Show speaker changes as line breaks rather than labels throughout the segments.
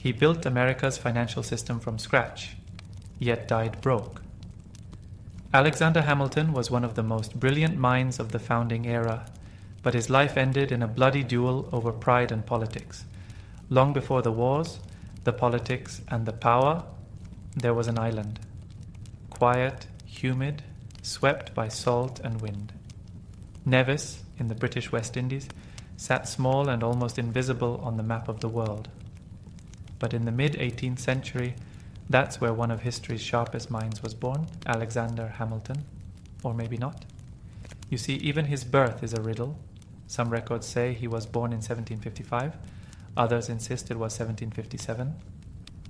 He built America's financial system from scratch, yet died broke. Alexander Hamilton was one of the most brilliant minds of the founding era, but his life ended in a bloody duel over pride and politics. Long before the wars, the politics, and the power, there was an island. Quiet, humid, swept by salt and wind. Nevis, in the British West Indies, sat small and almost invisible on the map of the world. But in the mid-18th century, that's where one of history's sharpest minds was born, Alexander Hamilton. Or maybe not. You see, even his birth is a riddle. Some records say he was born in 1755. Others insist it was 1757.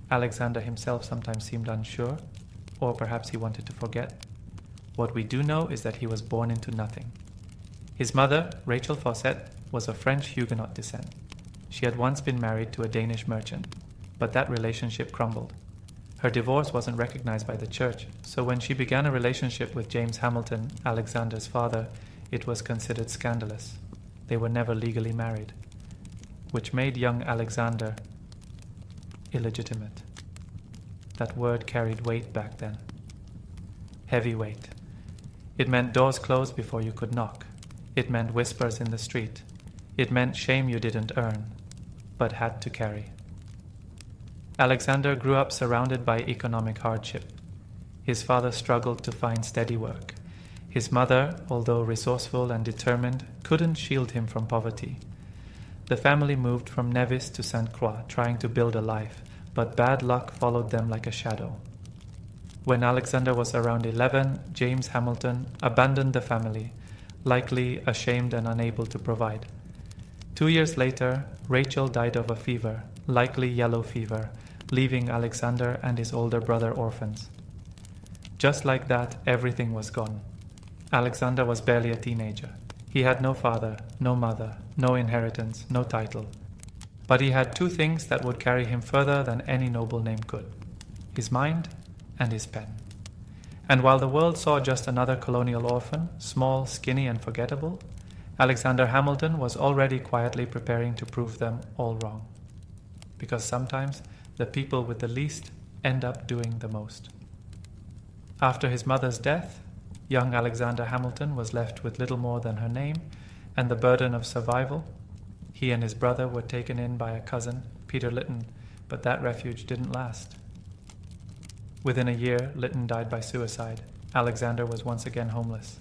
Alexander himself sometimes seemed unsure, or perhaps he wanted to forget. What we do know is that he was born into nothing. His mother, Rachel Fawcett, was of French Huguenot descent. She had once been married to a Danish merchant, but that relationship crumbled. Her divorce wasn't recognized by the church, so when she began a relationship with James Hamilton, Alexander's father, it was considered scandalous. They were never legally married, which made young Alexander illegitimate. That word carried weight back then. Heavy weight. It meant doors closed before you could knock. It meant whispers in the street. It meant shame you didn't earn, but had to carry. Alexander grew up surrounded by economic hardship. His father struggled to find steady work. His mother, although resourceful and determined, couldn't shield him from poverty. The family moved from Nevis to St. Croix, trying to build a life, but bad luck followed them like a shadow. When Alexander was around 11, James Hamilton abandoned the family, likely ashamed and unable to provide. 2 years later, Rachel died of a fever, likely yellow fever, leaving Alexander and his older brother orphans. Just like that, everything was gone. Alexander was barely a teenager. He had no father, no mother, no inheritance, no title. But he had two things that would carry him further than any noble name could: his mind and his pen. And while the world saw just another colonial orphan, small, skinny, and forgettable, Alexander Hamilton was already quietly preparing to prove them all wrong. Because sometimes the people with the least end up doing the most. After his mother's death, young Alexander Hamilton was left with little more than her name and the burden of survival. He and his brother were taken in by a cousin, Peter Lytton, but that refuge didn't last. Within a year, Lytton died by suicide. Alexander was once again homeless.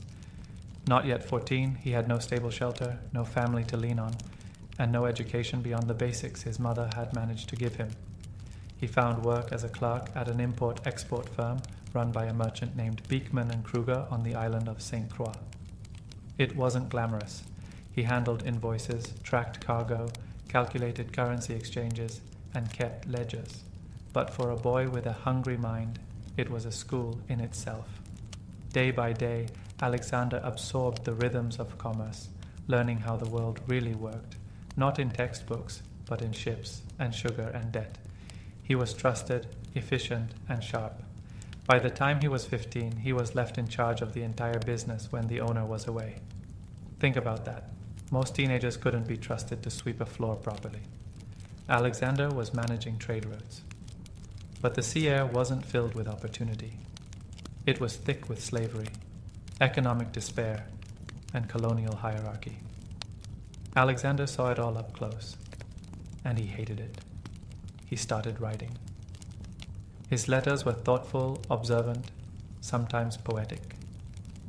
Not yet 14, he had no stable shelter, no family to lean on, and no education beyond the basics his mother had managed to give him. He found work as a clerk at an import-export firm run by a merchant named Beekman and Kruger on the island of St. Croix. It wasn't glamorous. He handled invoices, tracked cargo, calculated currency exchanges, and kept ledgers. But for a boy with a hungry mind, it was a school in itself. Day by day, Alexander absorbed the rhythms of commerce, learning how the world really worked, not in textbooks, but in ships and sugar and debt. He was trusted, efficient, and sharp. By the time he was 15, he was left in charge of the entire business when the owner was away. Think about that. Most teenagers couldn't be trusted to sweep a floor properly. Alexander was managing trade routes. But the sea air wasn't filled with opportunity. It was thick with slavery, economic despair, and colonial hierarchy. Alexander saw it all up close, and he hated it. He started writing. His letters were thoughtful, observant, sometimes poetic.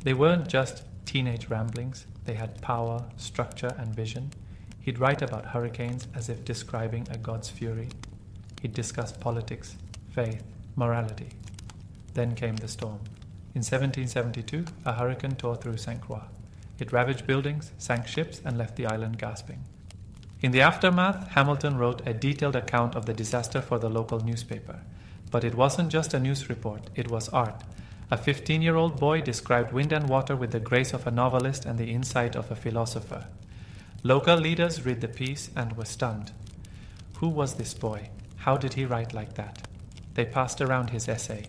They weren't just teenage ramblings. They had power, structure, and vision. He'd write about hurricanes as if describing a god's fury. He'd discuss politics, faith, morality. Then came the storm. In 1772, a hurricane tore through St. Croix. It ravaged buildings, sank ships, and left the island gasping. In the aftermath, Hamilton wrote a detailed account of the disaster for the local newspaper. But it wasn't just a news report, it was art. A 15-year-old boy described wind and water with the grace of a novelist and the insight of a philosopher. Local leaders read the piece and were stunned. Who was this boy? How did he write like that? They passed around his essay.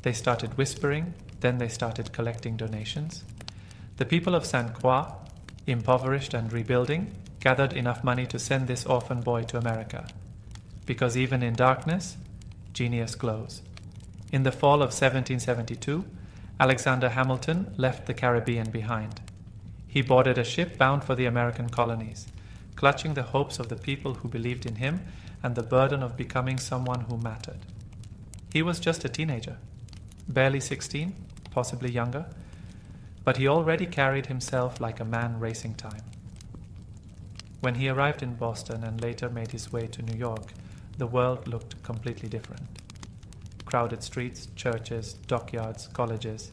They started whispering, then they started collecting donations. The people of St. Croix, impoverished and rebuilding, gathered enough money to send this orphan boy to America. because even in darkness, genius glows. In the fall of 1772, Alexander Hamilton left the Caribbean behind. He boarded a ship bound for the American colonies, clutching the hopes of the people who believed in him and the burden of becoming someone who mattered. He was just a teenager, barely 16, possibly younger, but he already carried himself like a man racing time. When he arrived in Boston and later made his way to New York, the world looked completely different. Crowded streets, churches, dockyards, colleges.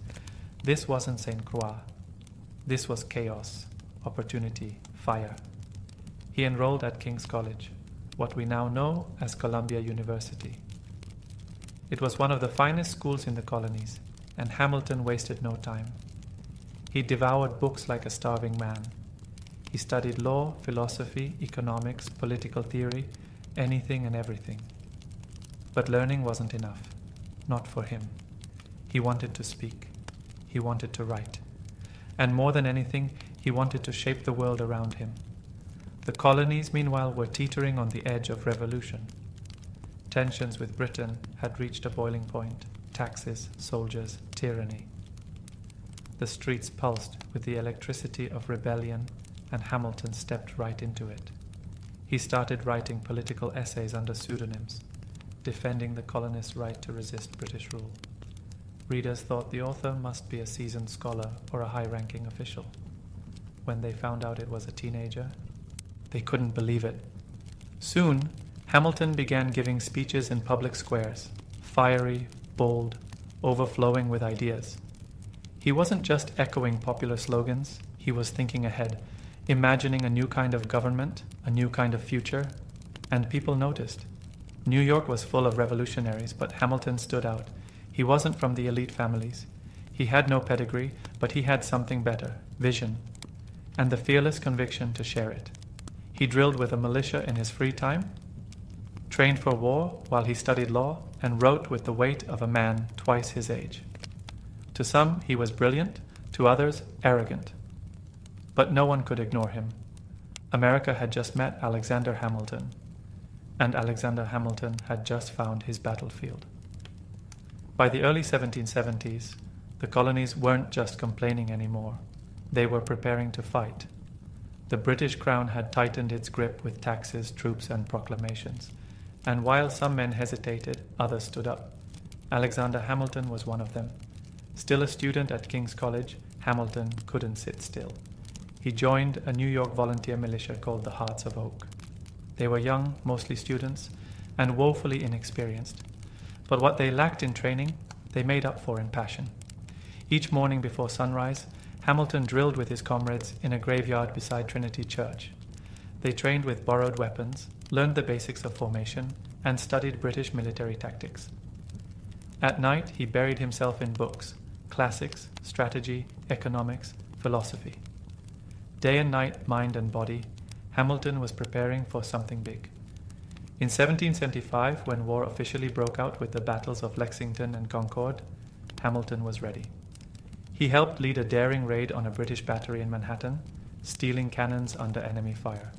This wasn't St. Croix. This was chaos, opportunity, fire. He enrolled at King's College, what we now know as Columbia University. It was one of the finest schools in the colonies, and Hamilton wasted no time. He devoured books like a starving man. He studied law, philosophy, economics, political theory, anything and everything. But learning wasn't enough. Not for him. He wanted to speak. He wanted to write. And more than anything, he wanted to shape the world around him. The colonies, meanwhile, were teetering on the edge of revolution. Tensions with Britain had reached a boiling point. Taxes, soldiers, tyranny. The streets pulsed with the electricity of rebellion, and Hamilton stepped right into it. He started writing political essays under pseudonyms, defending the colonists' right to resist British rule. Readers thought the author must be a seasoned scholar or a high-ranking official. When they found out it was a teenager, they couldn't believe it. Soon, Hamilton began giving speeches in public squares, fiery, bold, overflowing with ideas. He wasn't just echoing popular slogans, he was thinking ahead, imagining a new kind of government, a new kind of future, and people noticed. New York was full of revolutionaries, but Hamilton stood out. He wasn't from the elite families. He had no pedigree, but he had something better, vision, and the fearless conviction to share it. He drilled with a militia in his free time, trained for war while he studied law, and wrote with the weight of a man twice his age. To some, he was brilliant, to others, arrogant. But no one could ignore him. America had just met Alexander Hamilton, and Alexander Hamilton had just found his battlefield. By the early 1770s, the colonies weren't just complaining anymore. They were preparing to fight. The British Crown had tightened its grip with taxes, troops, and proclamations. And while some men hesitated, others stood up. Alexander Hamilton was one of them. Still a student at King's College, Hamilton couldn't sit still. He joined a New York volunteer militia called the Hearts of Oak. They were young, mostly students, and woefully inexperienced. But what they lacked in training, they made up for in passion. Each morning before sunrise, Hamilton drilled with his comrades in a graveyard beside Trinity Church. They trained with borrowed weapons, learned the basics of formation, and studied British military tactics. At night, he buried himself in books, classics, strategy, economics, philosophy. Day and night, mind and body, Hamilton was preparing for something big. In 1775, when war officially broke out with the battles of Lexington and Concord, Hamilton was ready. He helped lead a daring raid on a British battery in Manhattan, stealing cannons under enemy fire.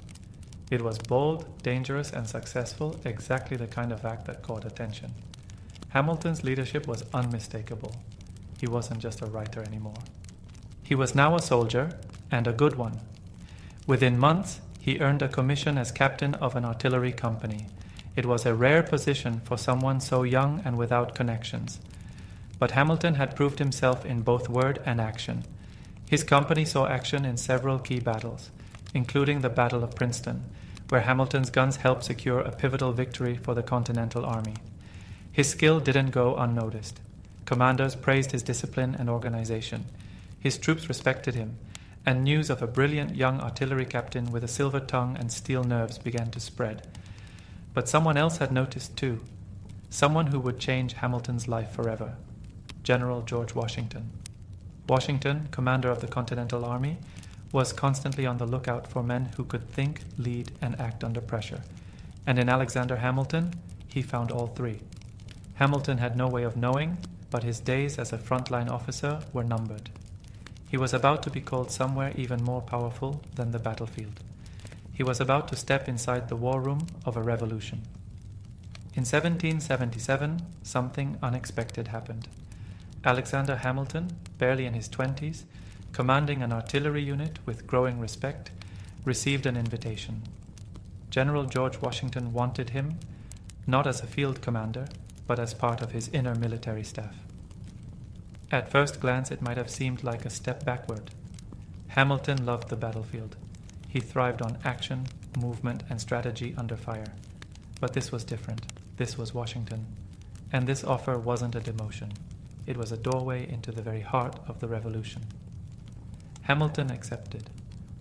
It was bold, dangerous, and successful, exactly the kind of act that caught attention. Hamilton's leadership was unmistakable. He wasn't just a writer anymore. He was now a soldier, and a good one. Within months, he earned a commission as captain of an artillery company. It was a rare position for someone so young and without connections. But Hamilton had proved himself in both word and action. His company saw action in several key battles, including the Battle of Princeton, where Hamilton's guns helped secure a pivotal victory for the Continental Army. His skill didn't go unnoticed. Commanders praised his discipline and organization. His troops respected him, and news of a brilliant young artillery captain with a silver tongue and steel nerves began to spread. But someone else had noticed too, someone who would change Hamilton's life forever, General George Washington. Washington, commander of the Continental Army, was constantly on the lookout for men who could think, lead, and act under pressure. And in Alexander Hamilton, he found all three. Hamilton had no way of knowing, but his days as a frontline officer were numbered. He was about to be called somewhere even more powerful than the battlefield. He was about to step inside the war room of a revolution. In 1777, something unexpected happened. Alexander Hamilton, barely in his 20s, commanding an artillery unit with growing respect, received an invitation. General George Washington wanted him, not as a field commander, but as part of his inner military staff. At first glance, it might have seemed like a step backward. Hamilton loved the battlefield. He thrived on action, movement, and strategy under fire. But this was different. This was Washington. And this offer wasn't a demotion. It was a doorway into the very heart of the revolution. Hamilton accepted.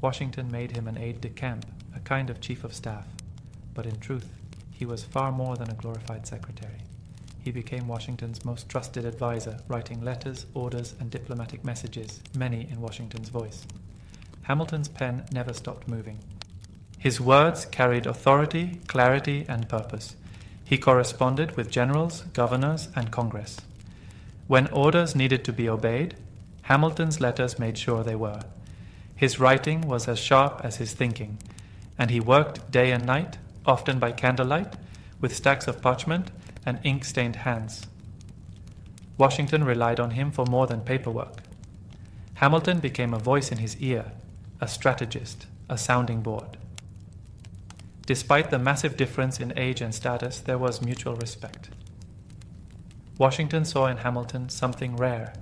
Washington made him an aide-de-camp, a kind of chief of staff. But in truth, he was far more than a glorified secretary. He became Washington's most trusted advisor, writing letters, orders, and diplomatic messages, many in Washington's voice. Hamilton's pen never stopped moving. His words carried authority, clarity, and purpose. He corresponded with generals, governors, and Congress. When orders needed to be obeyed, Hamilton's letters made sure they were. His writing was as sharp as his thinking, and he worked day and night, often by candlelight, with stacks of parchment and ink-stained hands. Washington relied on him for more than paperwork. Hamilton became a voice in his ear, a strategist, a sounding board. Despite the massive difference in age and status, there was mutual respect. Washington saw in Hamilton something rare,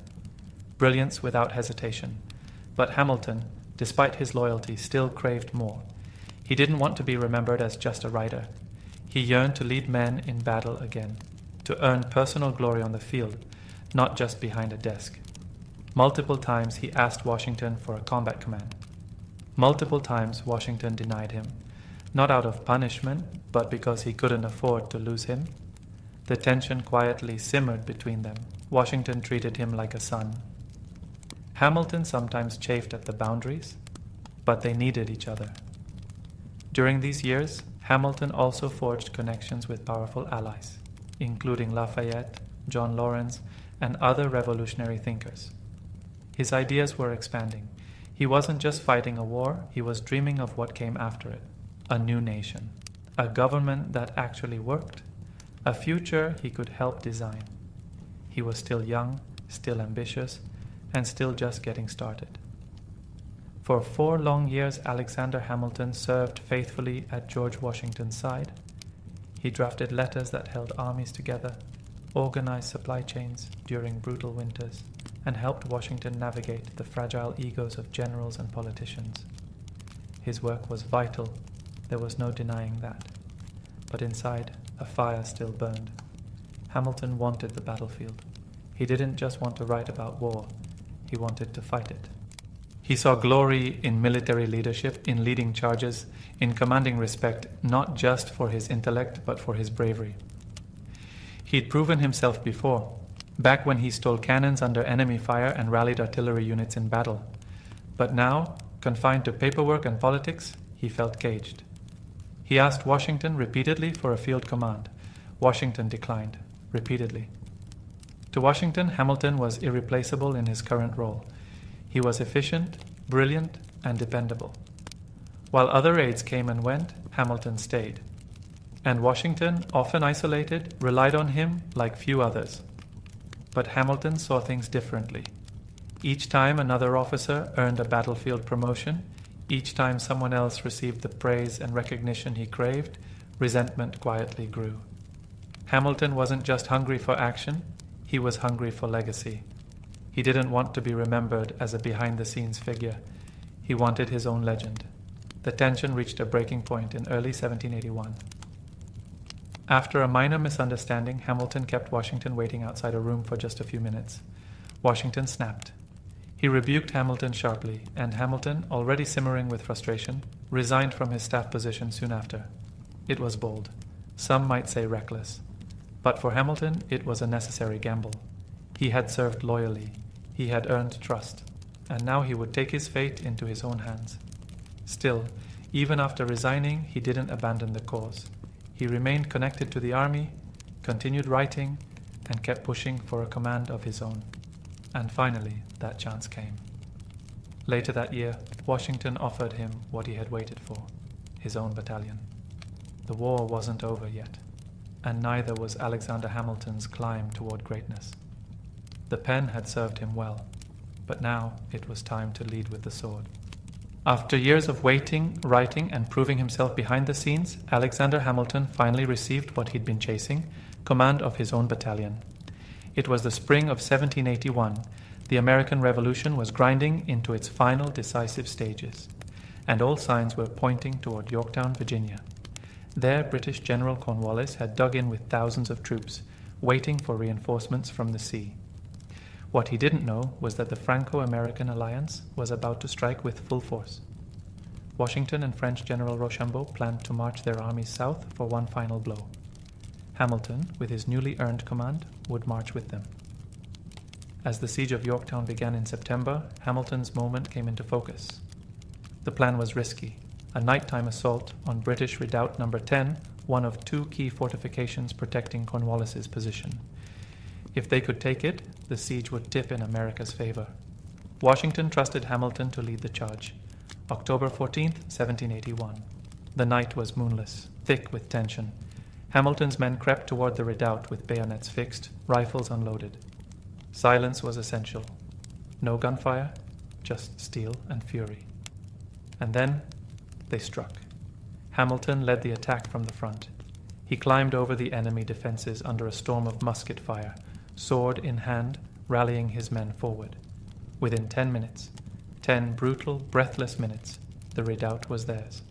brilliance without hesitation. But Hamilton, despite his loyalty, still craved more. He didn't want to be remembered as just a writer. He yearned to lead men in battle again, to earn personal glory on the field, not just behind a desk. Multiple times he asked Washington for a combat command. Multiple times Washington denied him, not out of punishment, but because he couldn't afford to lose him. The tension quietly simmered between them. Washington treated him like a son. Hamilton sometimes chafed at the boundaries, but they needed each other. During these years, Hamilton also forged connections with powerful allies, including Lafayette, John Lawrence, and other revolutionary thinkers. His ideas were expanding. He wasn't just fighting a war, he was dreaming of what came after it. A new nation, a government that actually worked, a future he could help design. He was still young, still ambitious, and still just getting started. For 4 long years, Alexander Hamilton served faithfully at George Washington's side. He drafted letters that held armies together, organized supply chains during brutal winters, and helped Washington navigate the fragile egos of generals and politicians. His work was vital, there was no denying that. But inside, a fire still burned. Hamilton wanted the battlefield. He didn't just want to write about war, he wanted to fight it. He saw glory in military leadership, in leading charges, in commanding respect, not just for his intellect, but for his bravery. He'd proven himself before, back when he stole cannons under enemy fire and rallied artillery units in battle. But now, confined to paperwork and politics, he felt caged. He asked Washington repeatedly for a field command. Washington declined, repeatedly. To Washington, Hamilton was irreplaceable in his current role. He was efficient, brilliant, and dependable. While other aides came and went, Hamilton stayed. And Washington, often isolated, relied on him like few others. But Hamilton saw things differently. Each time another officer earned a battlefield promotion, each time someone else received the praise and recognition he craved, resentment quietly grew. Hamilton wasn't just hungry for action, he was hungry for legacy. He didn't want to be remembered as a behind-the-scenes figure. He wanted his own legend. The tension reached a breaking point in early 1781. After a minor misunderstanding, Hamilton kept Washington waiting outside a room for just a few minutes. Washington snapped. He rebuked Hamilton sharply, and Hamilton, already simmering with frustration, resigned from his staff position soon after. It was bold. Some might say reckless. But for Hamilton, it was a necessary gamble. He had served loyally. He had earned trust. And now he would take his fate into his own hands. Still, even after resigning, he didn't abandon the cause. He remained connected to the army, continued writing, and kept pushing for a command of his own. And finally, that chance came. Later that year, Washington offered him what he had waited for, his own battalion. The war wasn't over yet. and neither was Alexander Hamilton's climb toward greatness. The pen had served him well, but now it was time to lead with the sword. After years of waiting, writing, and proving himself behind the scenes, Alexander Hamilton finally received what he'd been chasing, command of his own battalion. It was the spring of 1781. The American Revolution was grinding into its final decisive stages, and all signs were pointing toward Yorktown, Virginia. There, British General Cornwallis had dug in with thousands of troops, waiting for reinforcements from the sea. What he didn't know was that the Franco-American alliance was about to strike with full force. Washington and French General Rochambeau planned to march their armies south for one final blow. Hamilton, with his newly earned command, would march with them. As the siege of Yorktown began in September, Hamilton's moment came into focus. The plan was risky, a nighttime assault on British Redoubt No. 10, one of two key fortifications protecting Cornwallis's position. If they could take it, the siege would tip in America's favor. Washington trusted Hamilton to lead the charge. October 14th, 1781. The night was moonless, thick with tension. Hamilton's men crept toward the redoubt with bayonets fixed, rifles unloaded. Silence was essential. No gunfire, just steel and fury. And then they struck. Hamilton led the attack from the front. He climbed over the enemy defenses under a storm of musket fire, sword in hand, rallying his men forward. Within 10 minutes, 10 brutal, breathless minutes, the redoubt was theirs.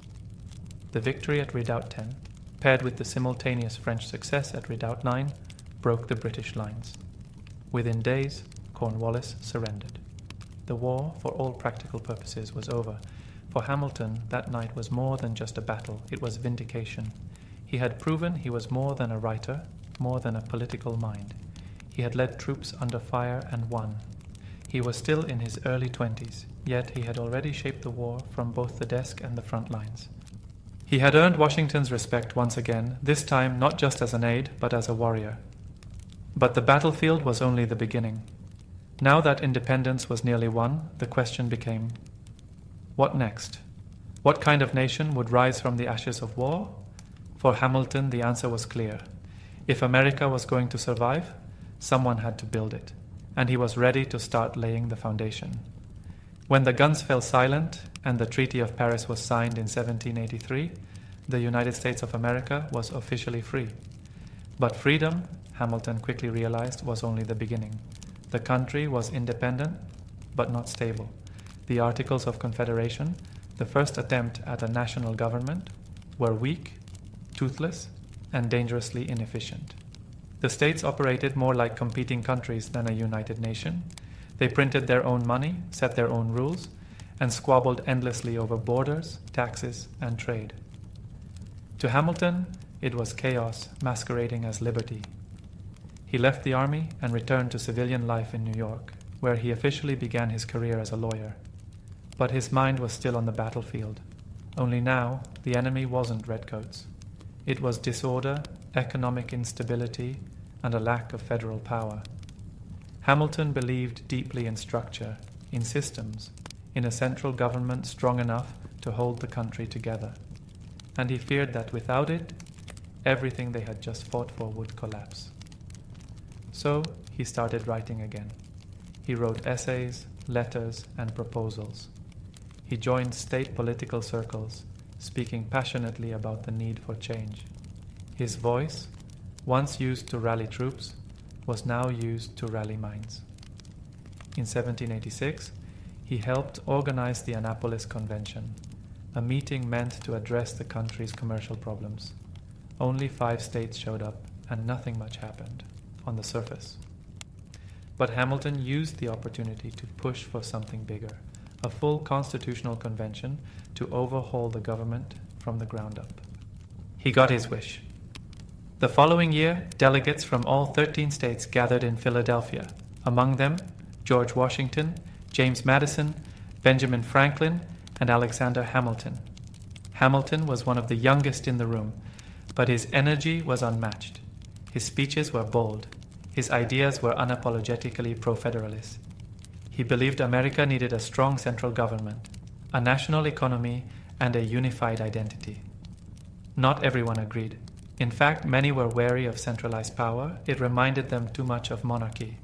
The victory at Redoubt 10, paired with the simultaneous French success at Redoubt 9, broke the British lines. Within days, Cornwallis surrendered. The war, for all practical purposes, was over. For Hamilton, that night was more than just a battle, it was vindication. He had proven he was more than a writer, more than a political mind. He had led troops under fire and won. He was still in his early 20s, yet he had already shaped the war from both the desk and the front lines. He had earned Washington's respect once again, this time not just as an aide, but as a warrior. But the battlefield was only the beginning. Now that independence was nearly won, the question became, what next? What kind of nation would rise from the ashes of war? For Hamilton, the answer was clear. If America was going to survive, someone had to build it, and he was ready to start laying the foundation. When the guns fell silent and the Treaty of Paris was signed in 1783, the United States of America was officially free. But freedom, Hamilton quickly realized, was only the beginning. The country was independent, but not stable. The Articles of Confederation, the first attempt at a national government, were weak, toothless, and dangerously inefficient. The states operated more like competing countries than a united nation. They printed their own money, set their own rules, and squabbled endlessly over borders, taxes, and trade. To Hamilton, it was chaos masquerading as liberty. He left the army and returned to civilian life in New York, where he officially began his career as a lawyer. But his mind was still on the battlefield. Only now, the enemy wasn't redcoats. It was disorder, economic instability, and a lack of federal power. Hamilton believed deeply in structure, in systems, in a central government strong enough to hold the country together. And he feared that without it, everything they had just fought for would collapse. So he started writing again. He wrote essays, letters, and proposals. He joined state political circles, speaking passionately about the need for change. His voice, once used to rally troops, was now used to rally minds. In 1786, he helped organize the Annapolis Convention, a meeting meant to address the country's commercial problems. Only 5 states showed up, and nothing much happened, on the surface. But Hamilton used the opportunity to push for something bigger, a full constitutional convention to overhaul the government from the ground up. He got his wish. The following year, delegates from all 13 states gathered in Philadelphia, among them George Washington, James Madison, Benjamin Franklin, and Alexander Hamilton. Hamilton was one of the youngest in the room, but his energy was unmatched. His speeches were bold. His ideas were unapologetically pro-federalist. He believed America needed a strong central government, a national economy, and a unified identity. Not everyone agreed. In fact, many were wary of centralized power. It reminded them too much of monarchy.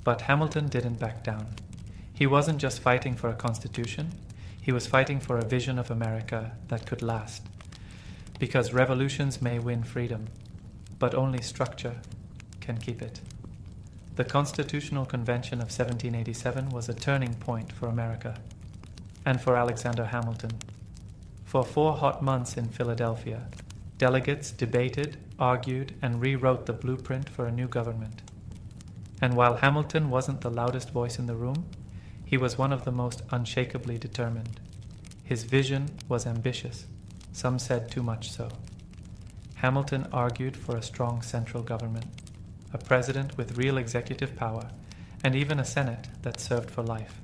But Hamilton didn't back down. He wasn't just fighting for a constitution, he was fighting for a vision of America that could last. Because revolutions may win freedom, but only structure can keep it. The Constitutional Convention of 1787 was a turning point for America and for Alexander Hamilton. For 4 hot months in Philadelphia, delegates debated, argued, and rewrote the blueprint for a new government. And while Hamilton wasn't the loudest voice in the room, he was one of the most unshakably determined. His vision was ambitious, some said too much so. Hamilton argued for a strong central government, a president with real executive power, and even a Senate that served for life.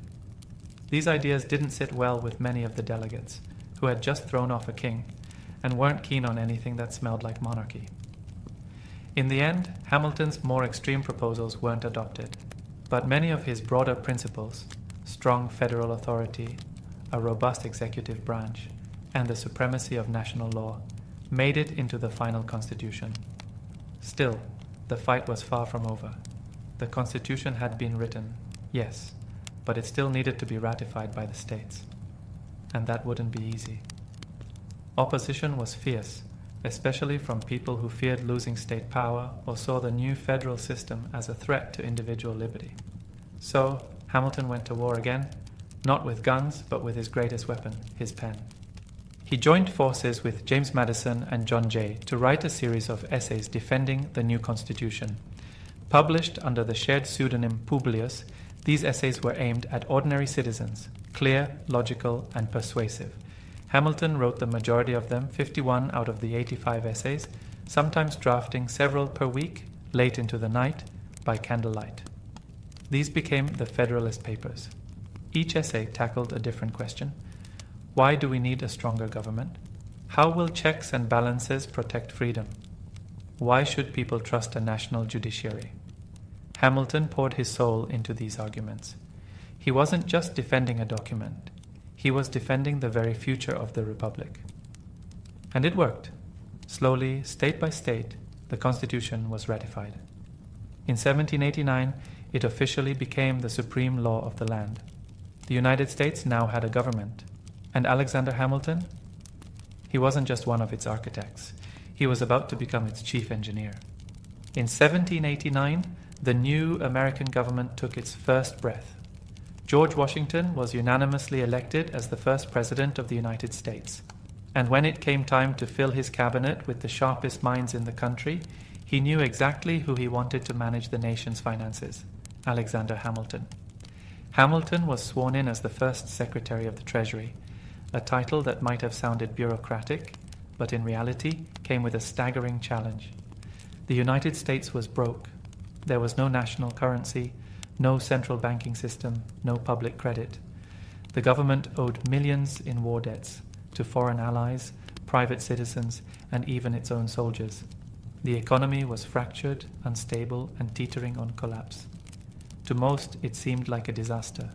These ideas didn't sit well with many of the delegates, who had just thrown off a king and weren't keen on anything that smelled like monarchy. In the end, Hamilton's more extreme proposals weren't adopted, but many of his broader principles, strong federal authority, a robust executive branch, and the supremacy of national law, made it into the final constitution. Still, the fight was far from over. The constitution had been written, yes, but it still needed to be ratified by the states. And that wouldn't be easy. Opposition was fierce, especially from people who feared losing state power or saw the new federal system as a threat to individual liberty. So, Hamilton went to war again, not with guns, but with his greatest weapon, his pen. He joined forces with James Madison and John Jay to write a series of essays defending the new constitution. Published under the shared pseudonym Publius, these essays were aimed at ordinary citizens, clear, logical, and persuasive. Hamilton wrote the majority of them, 51 out of the 85 essays, sometimes drafting several per week, late into the night, by candlelight. These became the Federalist Papers. Each essay tackled a different question. Why do we need a stronger government? How will checks and balances protect freedom? Why should people trust a national judiciary? Hamilton poured his soul into these arguments. He wasn't just defending a document. He was defending the very future of the Republic. And it worked. Slowly, state by state, the Constitution was ratified. In 1789, it officially became the supreme law of the land. The United States now had a government. And Alexander Hamilton? He wasn't just one of its architects. He was about to become its chief engineer. In 1789, the new American government took its first breath. George Washington was unanimously elected as the first president of the United States. And when it came time to fill his cabinet with the sharpest minds in the country, he knew exactly who he wanted to manage the nation's finances, Alexander Hamilton. Hamilton was sworn in as the first Secretary of the Treasury, a title that might have sounded bureaucratic, but in reality came with a staggering challenge. The United States was broke. There was no national currency, no central banking system, no public credit. The government owed millions in war debts to foreign allies, private citizens, and even its own soldiers. The economy was fractured, unstable, and teetering on collapse. To most, it seemed like a disaster.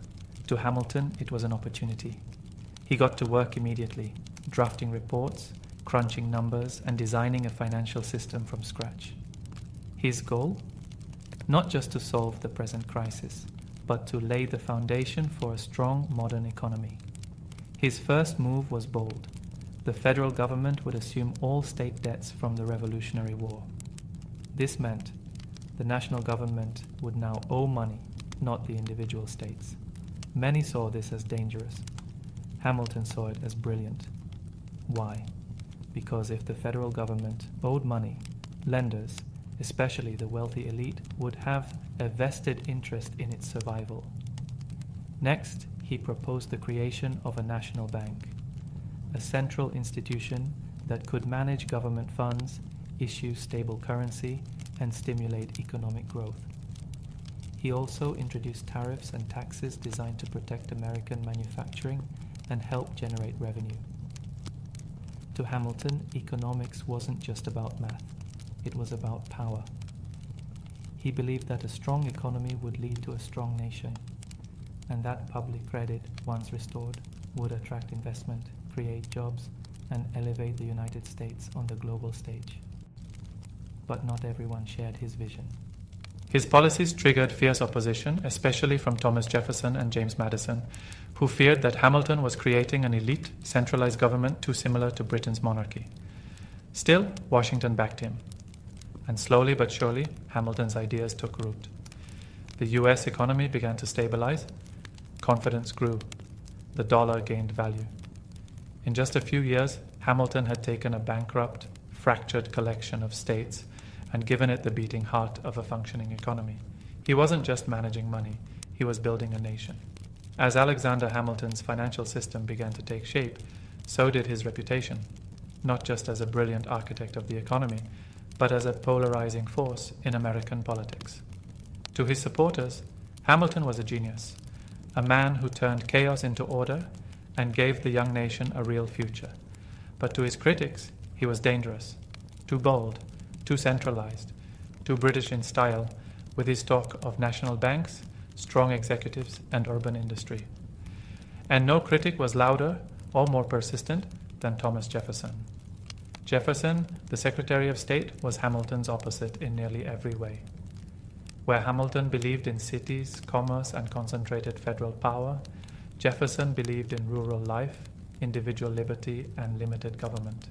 To Hamilton, it was an opportunity. He got to work immediately, drafting reports, crunching numbers, and designing a financial system from scratch. His goal? Not just to solve the present crisis, but to lay the foundation for a strong modern economy. His first move was bold. The federal government would assume all state debts from the Revolutionary War. This meant the national government would now owe money, not the individual states. Many saw this as dangerous. Hamilton saw it as brilliant. Why? Because if the federal government owed money, lenders, especially the wealthy elite, would have a vested interest in its survival. Next, he proposed the creation of a national bank, a central institution that could manage government funds, issue stable currency, and stimulate economic growth. He also introduced tariffs and taxes designed to protect American manufacturing and help generate revenue. To Hamilton, economics wasn't just about math. It was about power. He believed that a strong economy would lead to a strong nation, and that public credit, once restored, would attract investment, create jobs, and elevate the United States on the global stage. But not everyone shared his vision. His policies triggered fierce opposition, especially from Thomas Jefferson and James Madison, who feared that Hamilton was creating an elite, centralized government too similar to Britain's monarchy. Still, Washington backed him. And slowly but surely, Hamilton's ideas took root. The US economy began to stabilize. Confidence grew. The dollar gained value. In just a few years, Hamilton had taken a bankrupt, fractured collection of states and given it the beating heart of a functioning economy. He wasn't just managing money, he was building a nation. As Alexander Hamilton's financial system began to take shape, so did his reputation, not just as a brilliant architect of the economy, but as a polarizing force in American politics. To his supporters, Hamilton was a genius, a man who turned chaos into order and gave the young nation a real future. But to his critics, he was dangerous, too bold, too centralized, too British in style, with his talk of national banks, strong executives, and urban industry. And no critic was louder or more persistent than Thomas Jefferson. Jefferson, the Secretary of State, was Hamilton's opposite in nearly every way. Where Hamilton believed in cities, commerce, and concentrated federal power, Jefferson believed in rural life, individual liberty, and limited government.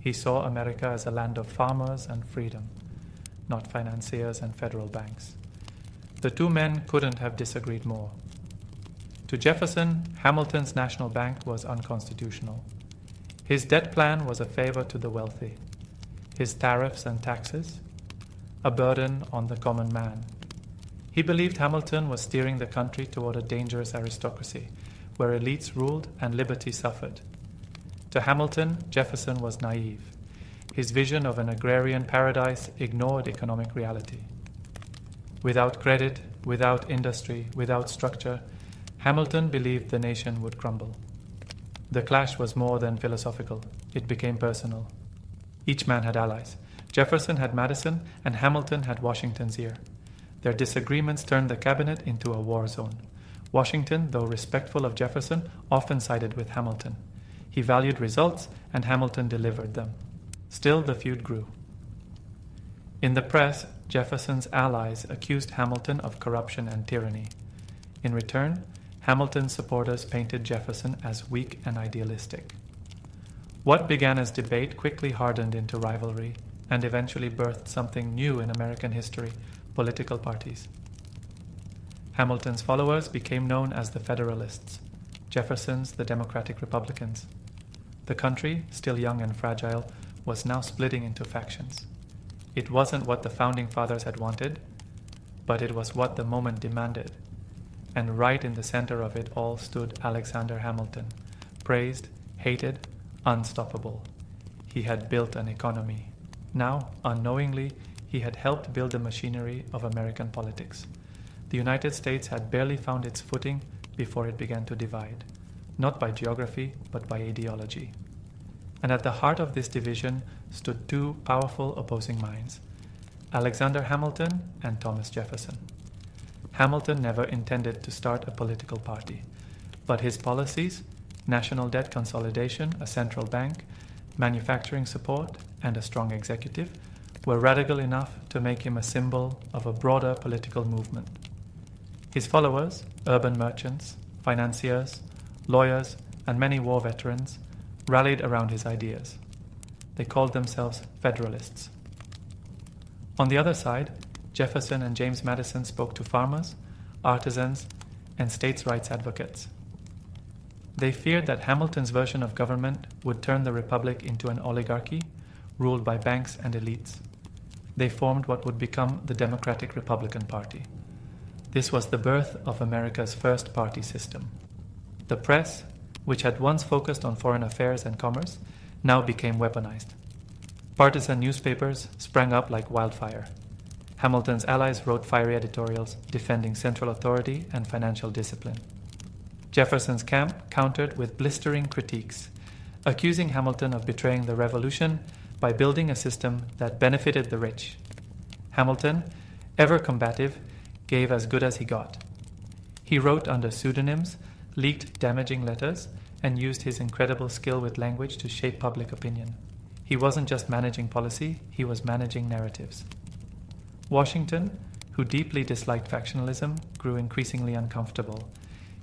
He saw America as a land of farmers and freedom, not financiers and federal banks. The two men couldn't have disagreed more. To Jefferson, Hamilton's national bank was unconstitutional. His debt plan was a favor to the wealthy. His tariffs and taxes, a burden on the common man. He believed Hamilton was steering the country toward a dangerous aristocracy, where elites ruled and liberty suffered. To Hamilton, Jefferson was naive. His vision of an agrarian paradise ignored economic reality. Without credit, without industry, without structure, Hamilton believed the nation would crumble. The clash was more than philosophical. It became personal. Each man had allies. Jefferson had Madison, and Hamilton had Washington's ear. Their disagreements turned the cabinet into a war zone. Washington, though respectful of Jefferson, often sided with Hamilton. He valued results, and Hamilton delivered them. Still, the feud grew. In the press, Jefferson's allies accused Hamilton of corruption and tyranny. In return, Hamilton's supporters painted Jefferson as weak and idealistic. What began as debate quickly hardened into rivalry and eventually birthed something new in American history: political parties. Hamilton's followers became known as the Federalists, Jefferson's the Democratic Republicans. The country, still young and fragile, was now splitting into factions. It wasn't what the Founding Fathers had wanted, but it was what the moment demanded. And right in the center of it all stood Alexander Hamilton, praised, hated, unstoppable. He had built an economy. Now, unknowingly, he had helped build the machinery of American politics. The United States had barely found its footing before it began to divide, not by geography, but by ideology. And at the heart of this division stood two powerful opposing minds: Alexander Hamilton and Thomas Jefferson. Hamilton never intended to start a political party, but his policies, national debt consolidation, a central bank, manufacturing support, and a strong executive, were radical enough to make him a symbol of a broader political movement. His followers, urban merchants, financiers, lawyers, and many war veterans, rallied around his ideas. They called themselves Federalists. On the other side, Jefferson and James Madison spoke to farmers, artisans, and states' rights advocates. They feared that Hamilton's version of government would turn the republic into an oligarchy ruled by banks and elites. They formed what would become the Democratic Republican Party. This was the birth of America's first party system. The press, which had once focused on foreign affairs and commerce, now became weaponized. Partisan newspapers sprang up like wildfire. Hamilton's allies wrote fiery editorials defending central authority and financial discipline. Jefferson's camp countered with blistering critiques, accusing Hamilton of betraying the revolution by building a system that benefited the rich. Hamilton, ever combative, gave as good as he got. He wrote under pseudonyms, leaked damaging letters, and used his incredible skill with language to shape public opinion. He wasn't just managing policy, he was managing narratives. Washington, who deeply disliked factionalism, grew increasingly uncomfortable.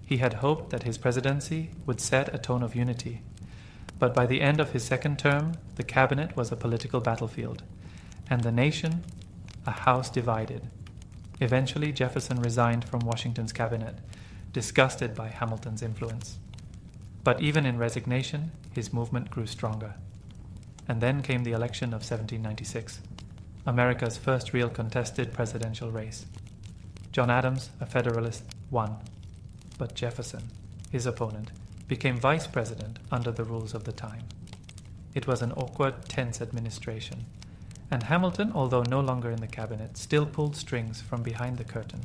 He had hoped that his presidency would set a tone of unity. But by the end of his second term, the cabinet was a political battlefield, and the nation a house divided. Eventually, Jefferson resigned from Washington's cabinet, disgusted by Hamilton's influence. But even in resignation, his movement grew stronger. And then came the election of 1796, America's first real contested presidential race. John Adams, a Federalist, won. But Jefferson, his opponent, became vice president under the rules of the time. It was an awkward, tense administration, and Hamilton, although no longer in the cabinet, still pulled strings from behind the curtain.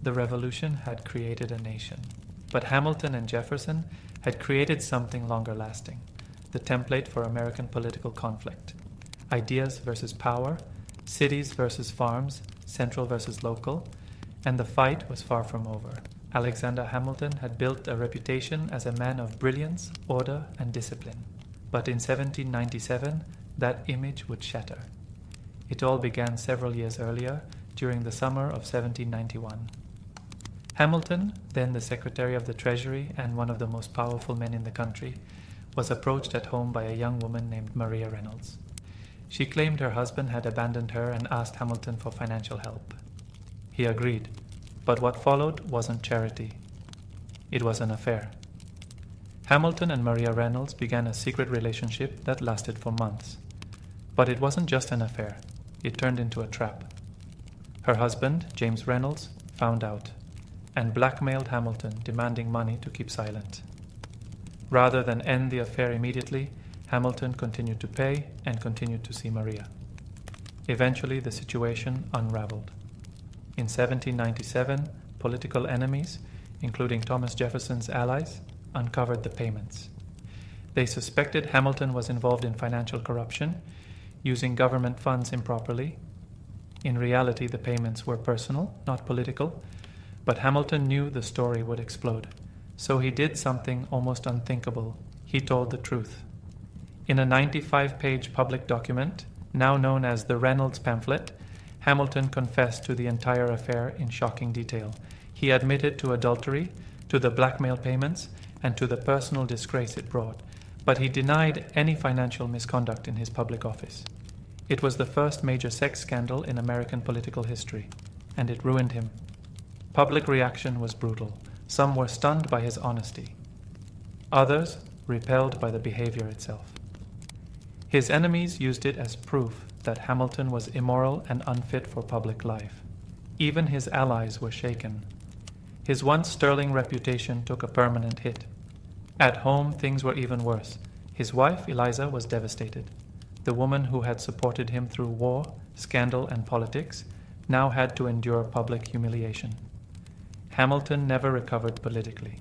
The Revolution had created a nation, but Hamilton and Jefferson had created something longer lasting, the template for American political conflict. Ideas versus power, cities versus farms, central versus local, and the fight was far from over. Alexander Hamilton had built a reputation as a man of brilliance, order, and discipline. But in 1797, that image would shatter. It all began several years earlier, during the summer of 1791. Hamilton, then the Secretary of the Treasury and one of the most powerful men in the country, was approached at home by a young woman named Maria Reynolds. She claimed her husband had abandoned her and asked Hamilton for financial help. He agreed, but what followed wasn't charity. It was an affair. Hamilton and Maria Reynolds began a secret relationship that lasted for months. But it wasn't just an affair. It turned into a trap. Her husband, James Reynolds, found out and blackmailed Hamilton, demanding money to keep silent. Rather than end the affair immediately, Hamilton continued to pay and continued to see Maria. Eventually, the situation unraveled. In 1797, political enemies, including Thomas Jefferson's allies, uncovered the payments. They suspected Hamilton was involved in financial corruption, using government funds improperly. In reality, the payments were personal, not political, but Hamilton knew the story would explode. So he did something almost unthinkable. He told the truth. In a 95-page public document, now known as the Reynolds pamphlet, Hamilton confessed to the entire affair in shocking detail. He admitted to adultery, to the blackmail payments, and to the personal disgrace it brought, but he denied any financial misconduct in his public office. It was the first major sex scandal in American political history, and it ruined him. Public reaction was brutal. Some were stunned by his honesty. Others repelled by the behavior itself. His enemies used it as proof that Hamilton was immoral and unfit for public life. Even his allies were shaken. His once sterling reputation took a permanent hit. At home, things were even worse. His wife, Eliza, was devastated. The woman who had supported him through war, scandal, and politics now had to endure public humiliation. Hamilton never recovered politically.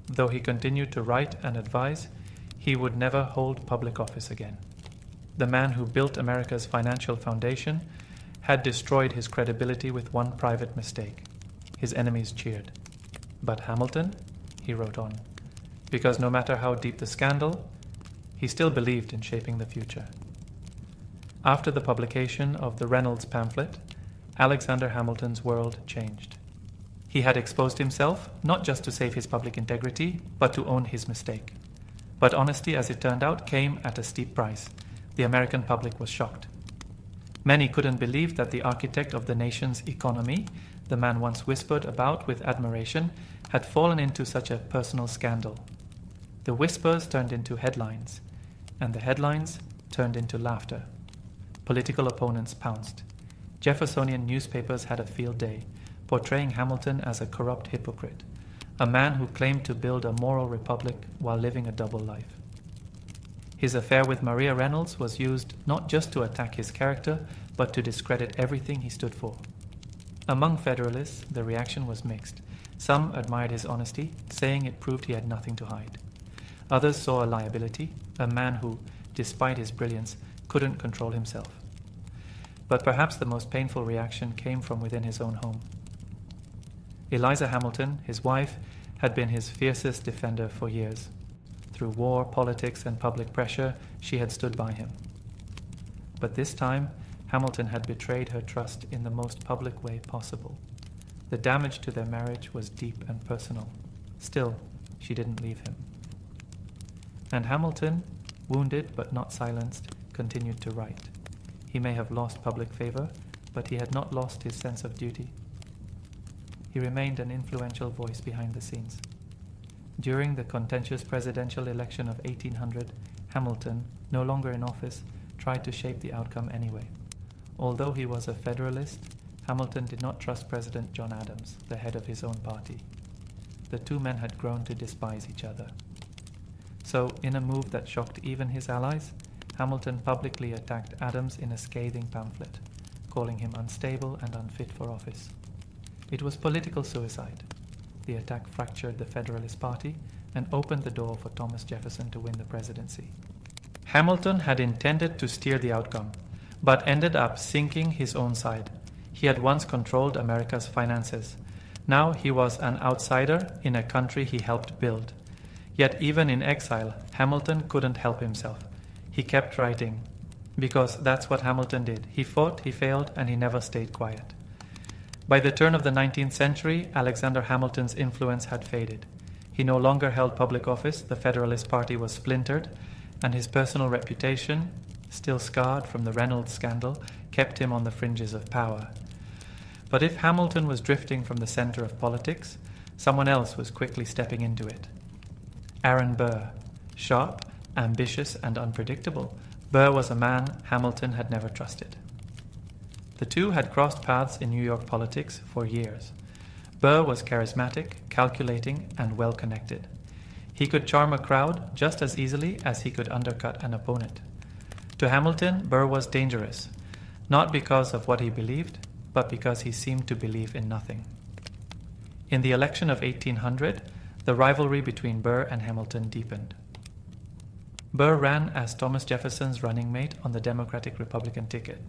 Though he continued to write and advise, he would never hold public office again. The man who built America's financial foundation had destroyed his credibility with one private mistake. His enemies cheered. But Hamilton, he wrote on, because no matter how deep the scandal, he still believed in shaping the future. After the publication of the Reynolds pamphlet, Alexander Hamilton's world changed. He had exposed himself, not just to save his public integrity, but to own his mistake. But honesty, as it turned out, came at a steep price. The American public was shocked. Many couldn't believe that the architect of the nation's economy, the man once whispered about with admiration, had fallen into such a personal scandal. The whispers turned into headlines, and the headlines turned into laughter. Political opponents pounced. Jeffersonian newspapers had a field day, portraying Hamilton as a corrupt hypocrite, a man who claimed to build a moral republic while living a double life. His affair with Maria Reynolds was used not just to attack his character, but to discredit everything he stood for. Among Federalists, the reaction was mixed. Some admired his honesty, saying it proved he had nothing to hide. Others saw a liability, a man who, despite his brilliance, couldn't control himself. But perhaps the most painful reaction came from within his own home. Eliza Hamilton, his wife, had been his fiercest defender for years. Through war, politics, and public pressure, she had stood by him. But this time, Hamilton had betrayed her trust in the most public way possible. The damage to their marriage was deep and personal. Still, she didn't leave him. And Hamilton, wounded but not silenced, continued to write. He may have lost public favor, but he had not lost his sense of duty. He remained an influential voice behind the scenes. During the contentious presidential election of 1800, Hamilton, no longer in office, tried to shape the outcome anyway. Although he was a Federalist, Hamilton did not trust President John Adams, the head of his own party. The two men had grown to despise each other. So, in a move that shocked even his allies, Hamilton publicly attacked Adams in a scathing pamphlet, calling him unstable and unfit for office. It was political suicide. The attack fractured the Federalist Party and opened the door for Thomas Jefferson to win the presidency. Hamilton had intended to steer the outcome, but ended up sinking his own side. He had once controlled America's finances. Now he was an outsider in a country he helped build. Yet even in exile, Hamilton couldn't help himself. He kept writing, because that's what Hamilton did. He fought, he failed, and he never stayed quiet. By the turn of the 19th century, Alexander Hamilton's influence had faded. He no longer held public office, the Federalist Party was splintered, and his personal reputation, still scarred from the Reynolds scandal, kept him on the fringes of power. But if Hamilton was drifting from the center of politics, someone else was quickly stepping into it. Aaron Burr, sharp, ambitious, and unpredictable, Burr was a man Hamilton had never trusted. The two had crossed paths in New York politics for years. Burr was charismatic, calculating, and well-connected. He could charm a crowd just as easily as he could undercut an opponent. To Hamilton, Burr was dangerous, not because of what he believed, but because he seemed to believe in nothing. In the election of 1800, the rivalry between Burr and Hamilton deepened. Burr ran as Thomas Jefferson's running mate on the Democratic-Republican ticket.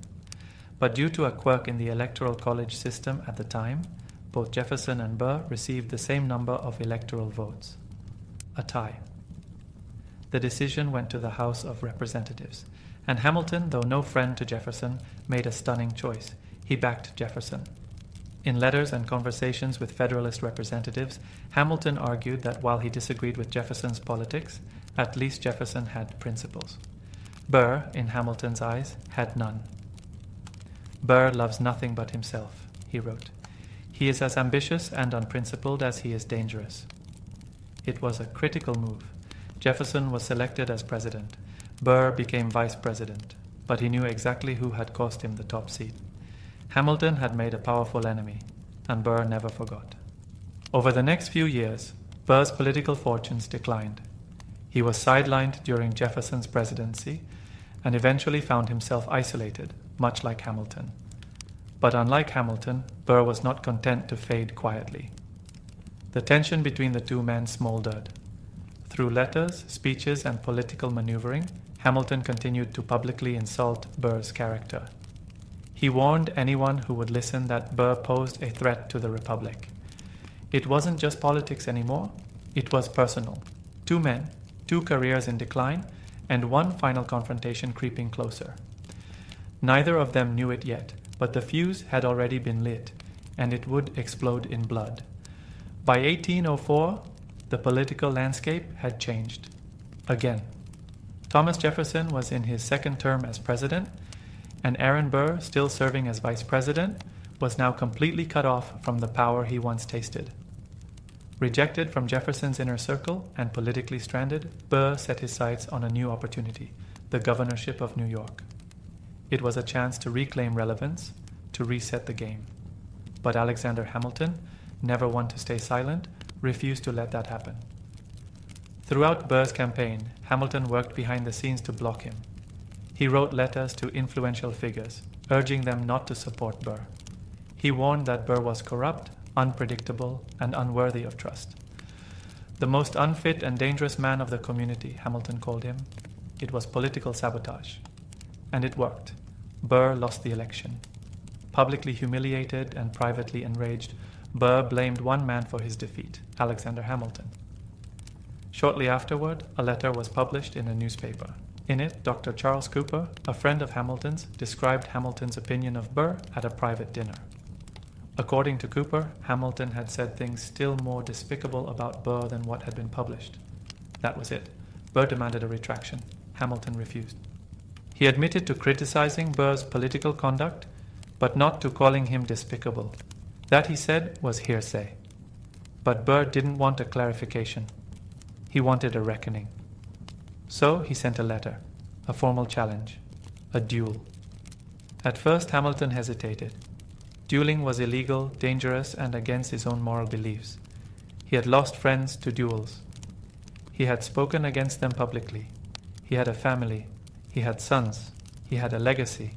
But due to a quirk in the Electoral College system at the time, both Jefferson and Burr received the same number of electoral votes. A tie. The decision went to the House of Representatives, and Hamilton, though no friend to Jefferson, made a stunning choice. He backed Jefferson. In letters and conversations with Federalist representatives, Hamilton argued that while he disagreed with Jefferson's politics, at least Jefferson had principles. Burr, in Hamilton's eyes, had none. Burr loves nothing but himself, he wrote. He is as ambitious and unprincipled as he is dangerous. It was a critical move. Jefferson was selected as president. Burr became vice president, but he knew exactly who had cost him the top seat. Hamilton had made a powerful enemy, and Burr never forgot. Over the next few years, Burr's political fortunes declined. He was sidelined during Jefferson's presidency and eventually found himself isolated, much like Hamilton. But unlike Hamilton, Burr was not content to fade quietly. The tension between the two men smoldered. Through letters, speeches, and political maneuvering, Hamilton continued to publicly insult Burr's character. He warned anyone who would listen that Burr posed a threat to the Republic. It wasn't just politics anymore, it was personal. Two men, two careers in decline, and one final confrontation creeping closer. Neither of them knew it yet, but the fuse had already been lit, and it would explode in blood. By 1804, the political landscape had changed. Again. Thomas Jefferson was in his second term as president, and Aaron Burr, still serving as vice president, was now completely cut off from the power he once tasted. Rejected from Jefferson's inner circle and politically stranded, Burr set his sights on a new opportunity, the governorship of New York. It was a chance to reclaim relevance, to reset the game. But Alexander Hamilton, never one to stay silent, refused to let that happen. Throughout Burr's campaign, Hamilton worked behind the scenes to block him. He wrote letters to influential figures, urging them not to support Burr. He warned that Burr was corrupt, unpredictable, and unworthy of trust. The most unfit and dangerous man of the community, Hamilton called him. It was political sabotage. And it worked. Burr lost the election. Publicly humiliated and privately enraged, Burr blamed one man for his defeat, Alexander Hamilton. Shortly afterward, a letter was published in a newspaper. In it, Dr. Charles Cooper, a friend of Hamilton's, described Hamilton's opinion of Burr at a private dinner. According to Cooper, Hamilton had said things still more despicable about Burr than what had been published. That was it. Burr demanded a retraction. Hamilton refused. He admitted to criticizing Burr's political conduct, but not to calling him despicable. That, he said, was hearsay. But Burr didn't want a clarification. He wanted a reckoning. So he sent a letter, a formal challenge, a duel. At first, Hamilton hesitated. Dueling was illegal, dangerous, and against his own moral beliefs. He had lost friends to duels. He had spoken against them publicly. He had a family. He had sons. He had a legacy.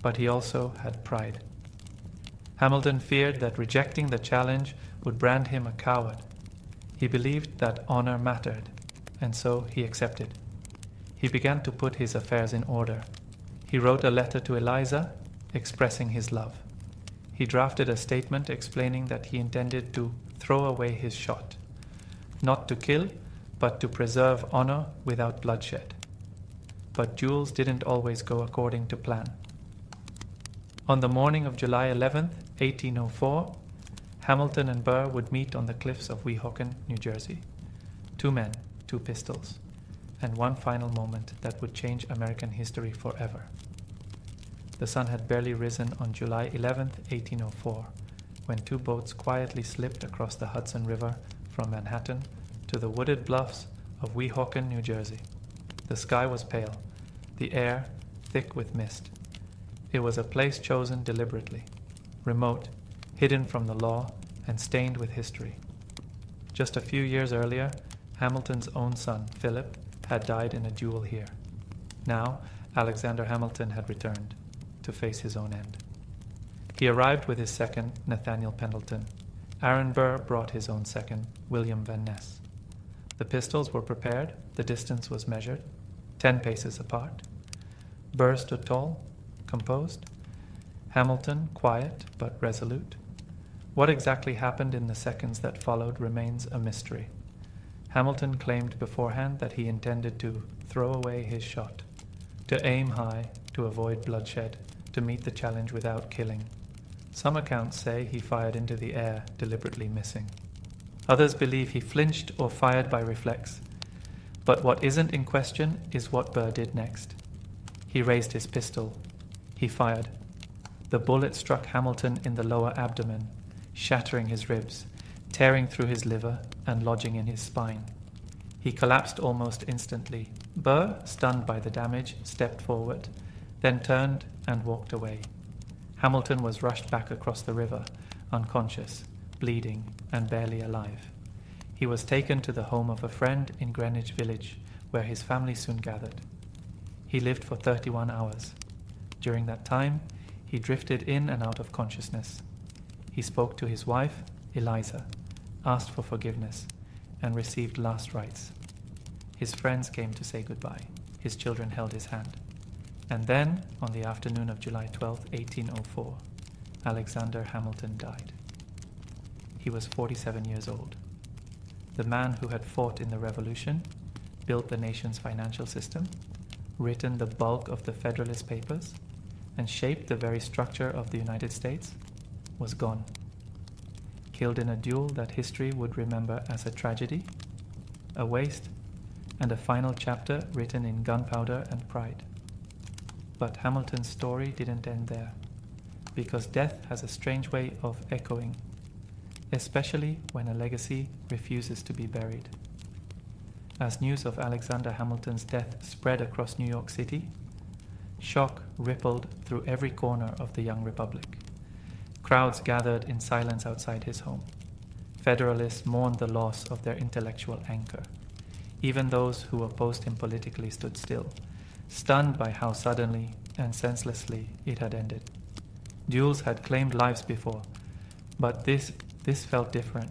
But he also had pride. Hamilton feared that rejecting the challenge would brand him a coward. He believed that honor mattered, and so he accepted. He began to put his affairs in order. He wrote a letter to Eliza, expressing his love. He drafted a statement explaining that he intended to throw away his shot, not to kill, but to preserve honor without bloodshed. But duels didn't always go according to plan. On the morning of July 11, 1804, Hamilton and Burr would meet on the cliffs of Weehawken, New Jersey. 2 men, 2 pistols, and one final moment that would change American history forever. The sun had barely risen on July 11, 1804, when 2 boats quietly slipped across the Hudson River from Manhattan to the wooded bluffs of Weehawken, New Jersey. The sky was pale, the air thick with mist. It was a place chosen deliberately, remote, hidden from the law, and stained with history. Just a few years earlier, Hamilton's own son, Philip, had died in a duel here. Now, Alexander Hamilton had returned to face his own end. He arrived with his second, Nathaniel Pendleton. Aaron Burr brought his own second, William Van Ness. The pistols were prepared, the distance was measured, 10 paces apart. Burr stood tall, composed. Hamilton, quiet but resolute. What exactly happened in the seconds that followed remains a mystery. Hamilton claimed beforehand that he intended to throw away his shot, to aim high, to avoid bloodshed, to meet the challenge without killing. Some accounts say he fired into the air, deliberately missing. Others believe he flinched or fired by reflex. But what isn't in question is what Burr did next. He raised his pistol. He fired. The bullet struck Hamilton in the lower abdomen, shattering his ribs, tearing through his liver, and lodging in his spine. He collapsed almost instantly. Burr, stunned by the damage, stepped forward, then turned and walked away. Hamilton was rushed back across the river, unconscious, bleeding, and barely alive. He was taken to the home of a friend in Greenwich Village, where his family soon gathered. He lived for 31 hours. During that time, he drifted in and out of consciousness. He spoke to his wife, Eliza, asked for forgiveness, and received last rites. His friends came to say goodbye. His children held his hand. And then, on the afternoon of July 12, 1804, Alexander Hamilton died. He was 47 years old. The man who had fought in the Revolution, built the nation's financial system, written the bulk of the Federalist Papers, and shaped the very structure of the United States, was gone. Killed in a duel that history would remember as a tragedy, a waste, and a final chapter written in gunpowder and pride. But Hamilton's story didn't end there, because death has a strange way of echoing, especially when a legacy refuses to be buried. As news of Alexander Hamilton's death spread across New York City, shock rippled through every corner of the young republic. Crowds gathered in silence outside his home. Federalists mourned the loss of their intellectual anchor. Even those who opposed him politically stood still, stunned by how suddenly and senselessly it had ended. Duels had claimed lives before, but this felt different.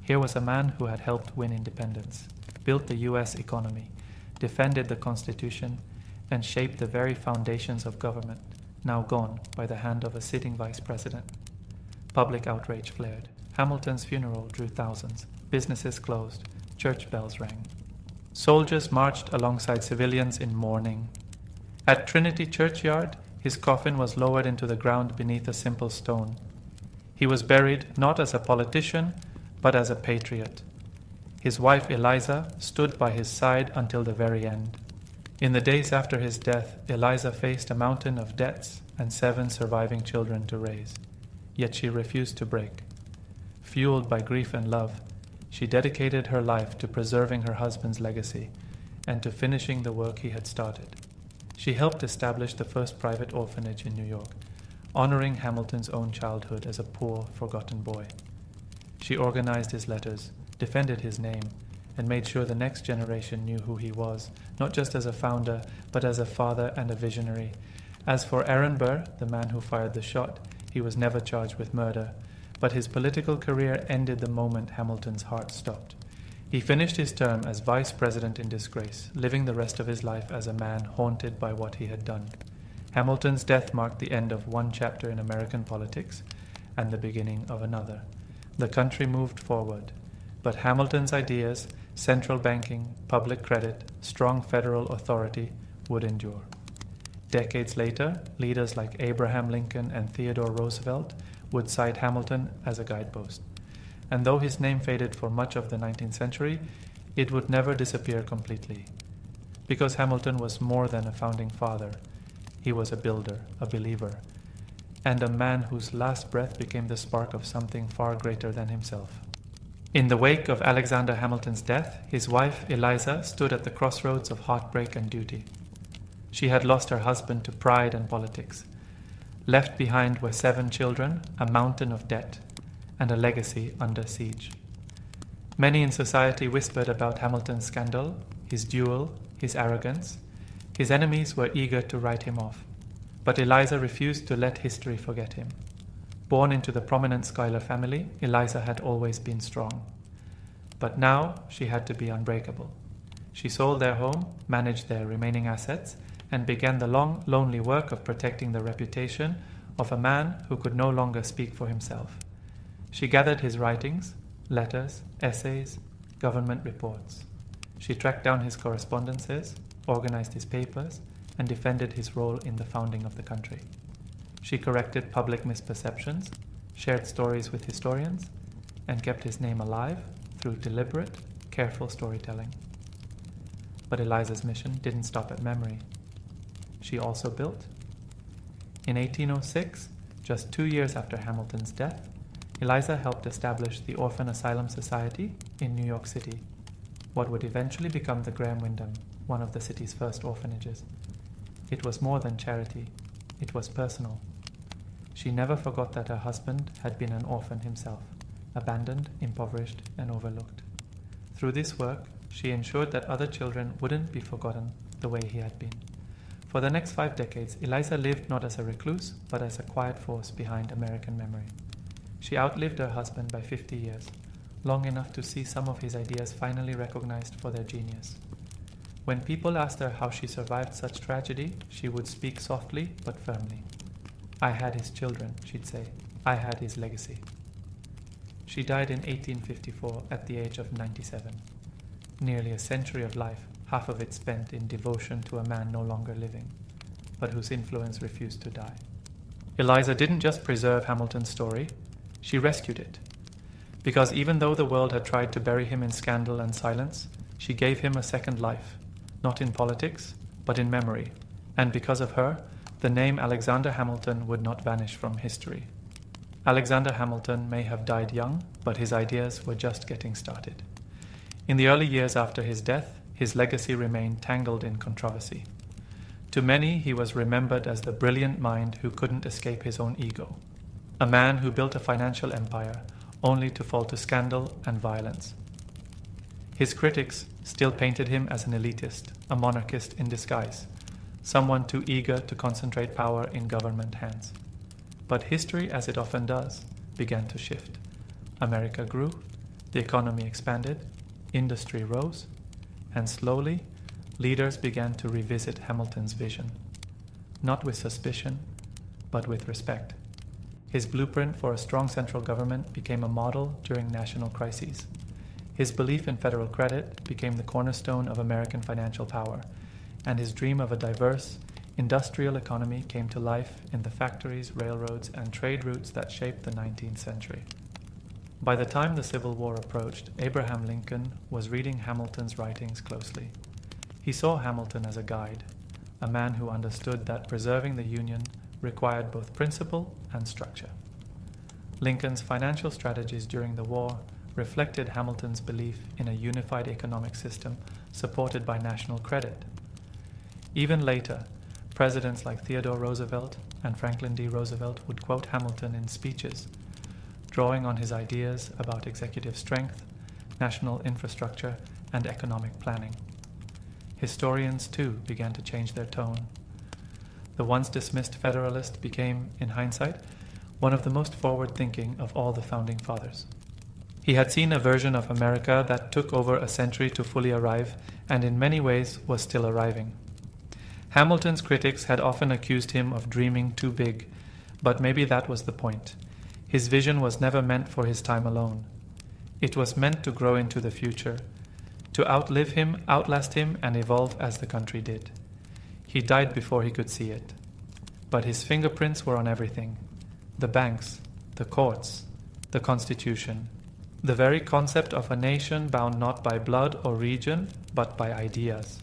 Here was a man who had helped win independence, built the U.S. economy, defended the Constitution, and shaped the very foundations of government, now gone by the hand of a sitting vice president. Public outrage flared. Hamilton's funeral drew thousands. Businesses closed. Church bells rang. Soldiers marched alongside civilians in mourning. At Trinity Churchyard, his coffin was lowered into the ground beneath a simple stone. He was buried not as a politician, but as a patriot. His wife Eliza stood by his side until the very end. In the days after his death, Eliza faced a mountain of debts and 7 surviving children to raise. Yet she refused to break. Fueled by grief and love, she dedicated her life to preserving her husband's legacy and to finishing the work he had started. She helped establish the first private orphanage in New York, honoring Hamilton's own childhood as a poor, forgotten boy. She organized his letters, defended his name, and made sure the next generation knew who he was, not just as a founder, but as a father and a visionary. As for Aaron Burr, the man who fired the shot, he was never charged with murder, but his political career ended the moment Hamilton's heart stopped. He finished his term as vice president in disgrace, living the rest of his life as a man haunted by what he had done. Hamilton's death marked the end of one chapter in American politics and the beginning of another. The country moved forward, but Hamilton's ideas, central banking, public credit, strong federal authority, would endure. Decades later, leaders like Abraham Lincoln and Theodore Roosevelt would cite Hamilton as a guidepost. And though his name faded for much of the 19th century, it would never disappear completely. Because Hamilton was more than a founding father. He was a builder, a believer, and a man whose last breath became the spark of something far greater than himself. In the wake of Alexander Hamilton's death, his wife, Eliza, stood at the crossroads of heartbreak and duty. She had lost her husband to pride and politics. Left behind were 7 children, a mountain of debt, and a legacy under siege. Many in society whispered about Hamilton's scandal, his duel, his arrogance. His enemies were eager to write him off. But Eliza refused to let history forget him. Born into the prominent Schuyler family, Eliza had always been strong. But now she had to be unbreakable. She sold their home, managed their remaining assets, and began the long, lonely work of protecting the reputation of a man who could no longer speak for himself. She gathered his writings, letters, essays, government reports. She tracked down his correspondences, organized his papers, and defended his role in the founding of the country. She corrected public misperceptions, shared stories with historians, and kept his name alive through deliberate, careful storytelling. But Eliza's mission didn't stop at memory. She also built. In 1806, just 2 years after Hamilton's death, Eliza helped establish the Orphan Asylum Society in New York City, what would eventually become the Graham Windham, one of the city's first orphanages. It was more than charity. It was personal. She never forgot that her husband had been an orphan himself, abandoned, impoverished, and overlooked. Through this work, she ensured that other children wouldn't be forgotten the way he had been. For the next 5 decades, Eliza lived not as a recluse, but as a quiet force behind American memory. She outlived her husband by 50 years, long enough to see some of his ideas finally recognized for their genius. When people asked her how she survived such tragedy, she would speak softly but firmly. "I had his children," she'd say. "I had his legacy." She died in 1854 at the age of 97. Nearly a century of life, half of it spent in devotion to a man no longer living, but whose influence refused to die. Eliza didn't just preserve Hamilton's story, she rescued it. Because even though the world had tried to bury him in scandal and silence, she gave him a second life, not in politics, but in memory. And because of her, the name Alexander Hamilton would not vanish from history. Alexander Hamilton may have died young, but his ideas were just getting started. In the early years after his death, his legacy remained tangled in controversy. To many, he was remembered as the brilliant mind who couldn't escape his own ego. A man who built a financial empire, only to fall to scandal and violence. His critics still painted him as an elitist, a monarchist in disguise, someone too eager to concentrate power in government hands. But history, as it often does, began to shift. America grew, the economy expanded, industry rose, and slowly, leaders began to revisit Hamilton's vision. Not with suspicion, but with respect. His blueprint for a strong central government became a model during national crises. His belief in federal credit became the cornerstone of American financial power, and his dream of a diverse, industrial economy came to life in the factories, railroads, and trade routes that shaped the 19th century. By the time the Civil War approached, Abraham Lincoln was reading Hamilton's writings closely. He saw Hamilton as a guide, a man who understood that preserving the Union required both principle and structure. Lincoln's financial strategies during the war reflected Hamilton's belief in a unified economic system supported by national credit. Even later, presidents like Theodore Roosevelt and Franklin D. Roosevelt would quote Hamilton in speeches, drawing on his ideas about executive strength, national infrastructure, and economic planning. Historians, too, began to change their tone. The once dismissed Federalist became, in hindsight, one of the most forward-thinking of all the Founding Fathers. He had seen a version of America that took over a century to fully arrive, and in many ways was still arriving. Hamilton's critics had often accused him of dreaming too big, but maybe that was the point. His vision was never meant for his time alone. It was meant to grow into the future, to outlive him, outlast him, and evolve as the country did. He died before he could see it. But his fingerprints were on everything: the banks, the courts, the Constitution, the very concept of a nation bound not by blood or region, but by ideas.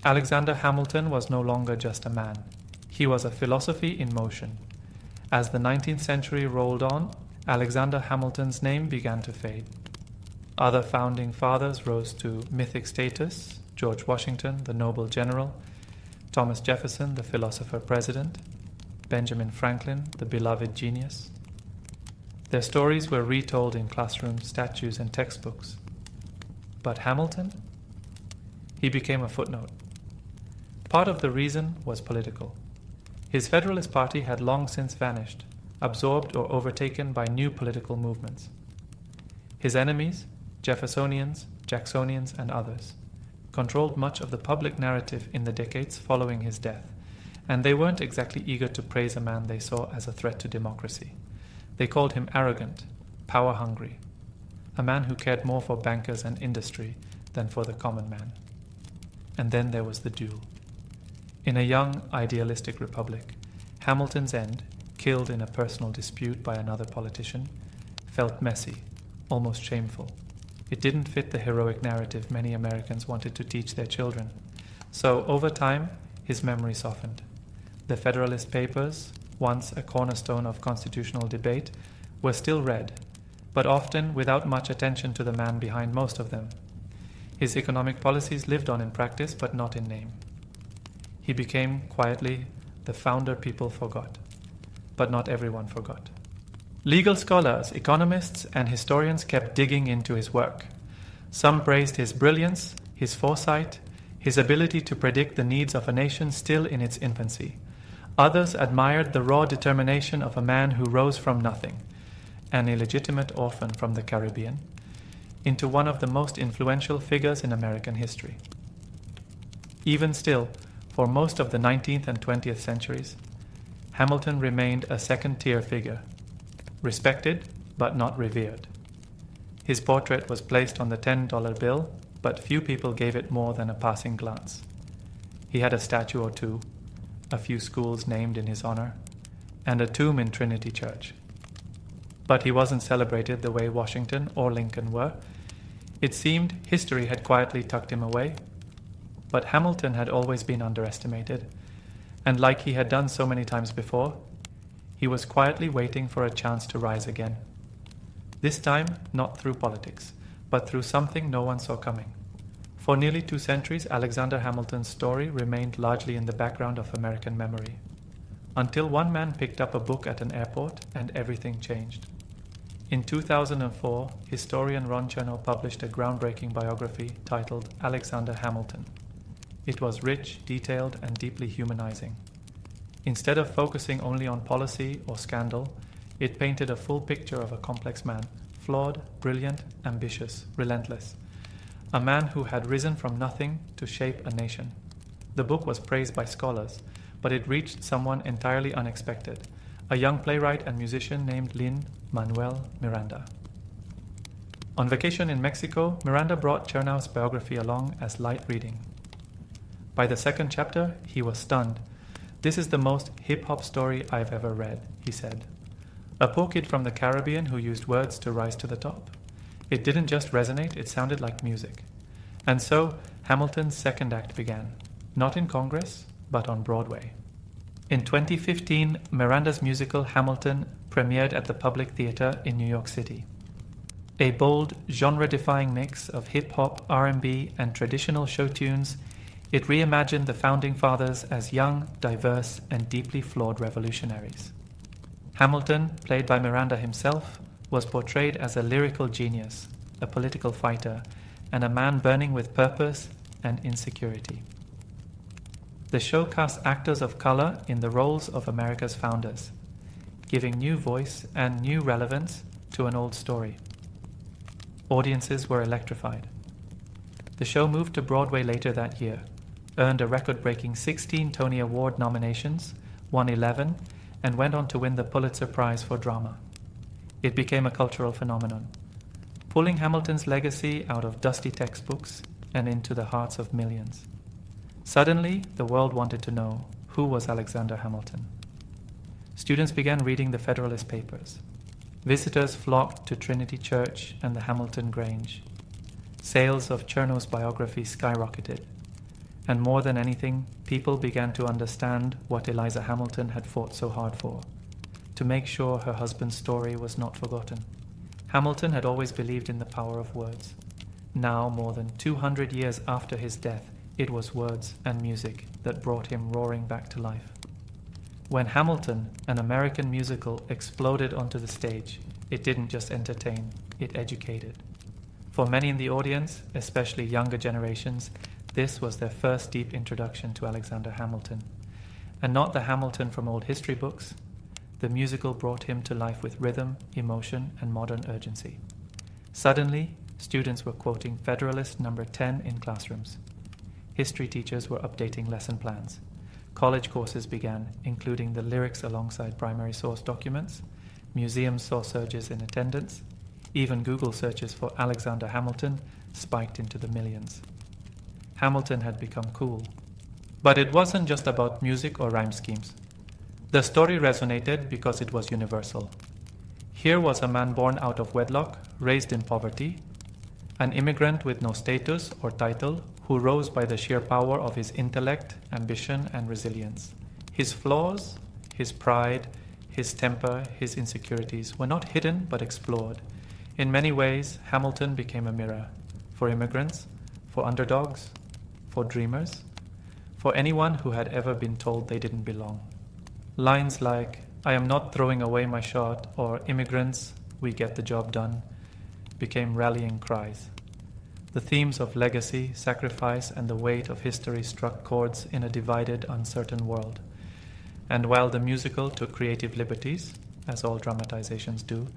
Alexander Hamilton was no longer just a man. He was a philosophy in motion. As the 19th century rolled on, Alexander Hamilton's name began to fade. Other founding fathers rose to mythic status: George Washington, the noble general; Thomas Jefferson, the philosopher-president; Benjamin Franklin, the beloved genius. Their stories were retold in classrooms, statues, and textbooks. But Hamilton? He became a footnote. Part of the reason was political. His Federalist Party had long since vanished, absorbed or overtaken by new political movements. His enemies, Jeffersonians, Jacksonians, and others, controlled much of the public narrative in the decades following his death, and they weren't exactly eager to praise a man they saw as a threat to democracy. They called him arrogant, power-hungry, a man who cared more for bankers and industry than for the common man. And then there was the duel. In a young, idealistic republic, Hamilton's end, killed in a personal dispute by another politician, felt messy, almost shameful. It didn't fit the heroic narrative many Americans wanted to teach their children. So, over time, his memory softened. The Federalist Papers, once a cornerstone of constitutional debate, were still read, but often without much attention to the man behind most of them. His economic policies lived on in practice, but not in name. He became, quietly, the founder people forgot. But not everyone forgot. Legal scholars, economists, and historians kept digging into his work. Some praised his brilliance, his foresight, his ability to predict the needs of a nation still in its infancy. Others admired the raw determination of a man who rose from nothing, an illegitimate orphan from the Caribbean, into one of the most influential figures in American history. Even still, for most of the 19th and 20th centuries, Hamilton remained a second-tier figure, respected but not revered. His portrait was placed on the $10 bill, but few people gave it more than a passing glance. He had a statue or two, a few schools named in his honor, and a tomb in Trinity Church. But he wasn't celebrated the way Washington or Lincoln were. It seemed history had quietly tucked him away. But Hamilton had always been underestimated, and like he had done so many times before, he was quietly waiting for a chance to rise again. This time, not through politics, but through something no one saw coming. For nearly 2 centuries, Alexander Hamilton's story remained largely in the background of American memory, until one man picked up a book at an airport and everything changed. In 2004, historian Ron Chernow published a groundbreaking biography titled Alexander Hamilton. It was rich, detailed, and deeply humanizing. Instead of focusing only on policy or scandal, it painted a full picture of a complex man, flawed, brilliant, ambitious, relentless. A man who had risen from nothing to shape a nation. The book was praised by scholars, but it reached someone entirely unexpected, a young playwright and musician named Lin-Manuel Miranda. On vacation in Mexico, Miranda brought Chernow's biography along as light reading. By the second chapter, he was stunned. "This is the most hip-hop story I've ever read," he said. A poor kid from the Caribbean who used words to rise to the top. It didn't just resonate, it sounded like music. And so, Hamilton's second act began, not in Congress, but on Broadway. In 2015, Miranda's musical Hamilton premiered at the Public Theater in New York City. A bold, genre-defying mix of hip-hop, R&B, and traditional show tunes, it reimagined the Founding Fathers as young, diverse, and deeply flawed revolutionaries. Hamilton, played by Miranda himself, was portrayed as a lyrical genius, a political fighter, and a man burning with purpose and insecurity. The show cast actors of color in the roles of America's founders, giving new voice and new relevance to an old story. Audiences were electrified. The show moved to Broadway later that year, earned a record-breaking 16 Tony Award nominations, won 11, and went on to win the Pulitzer Prize for Drama. It became a cultural phenomenon, pulling Hamilton's legacy out of dusty textbooks and into the hearts of millions. Suddenly, the world wanted to know who was Alexander Hamilton. Students began reading the Federalist Papers. Visitors flocked to Trinity Church and the Hamilton Grange. Sales of Chernow's biography skyrocketed. And more than anything, people began to understand what Eliza Hamilton had fought so hard for, to make sure her husband's story was not forgotten. Hamilton had always believed in the power of words. Now, more than 200 years after his death, it was words and music that brought him roaring back to life. When Hamilton, an American musical, exploded onto the stage, it didn't just entertain, it educated. For many in the audience, especially younger generations, this was their first deep introduction to Alexander Hamilton. And not the Hamilton from old history books. The musical brought him to life with rhythm, emotion, and modern urgency. Suddenly, students were quoting Federalist number 10 in classrooms. History teachers were updating lesson plans. College courses began, including the lyrics alongside primary source documents. Museums saw surges in attendance. Even Google searches for Alexander Hamilton spiked into the millions. Hamilton had become cool. But it wasn't just about music or rhyme schemes. The story resonated because it was universal. Here was a man born out of wedlock, raised in poverty, an immigrant with no status or title who rose by the sheer power of his intellect, ambition, and resilience. His flaws, his pride, his temper, his insecurities were not hidden but explored. In many ways, Hamilton became a mirror for immigrants, for underdogs, for dreamers, for anyone who had ever been told they didn't belong. Lines like, "I am not throwing away my shot," or "Immigrants, we get the job done," became rallying cries. The themes of legacy, sacrifice, and the weight of history struck chords in a divided, uncertain world. And while the musical took creative liberties, as all dramatizations do,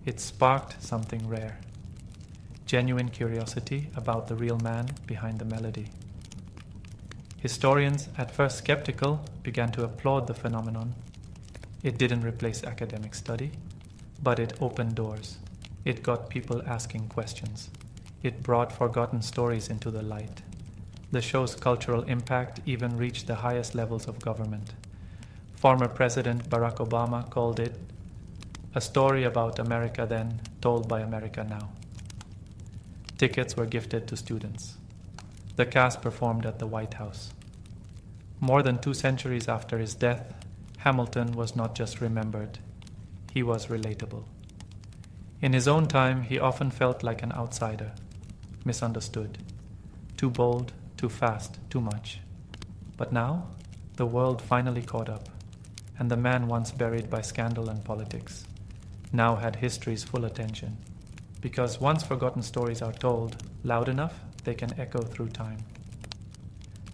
it sparked something rare. Genuine curiosity about the real man behind the melody. Historians, at first skeptical, began to applaud the phenomenon. It didn't replace academic study, but it opened doors. It got people asking questions. It brought forgotten stories into the light. The show's cultural impact even reached the highest levels of government. Former President Barack Obama called it a story about America then, told by America now. Tickets were gifted to students. The cast performed at the White House. More than 2 centuries after his death, Hamilton was not just remembered, he was relatable. In his own time, he often felt like an outsider, misunderstood, too bold, too fast, too much. But now, the world finally caught up, and the man once buried by scandal and politics now had history's full attention. Because once forgotten stories are told loud enough, they can echo through time.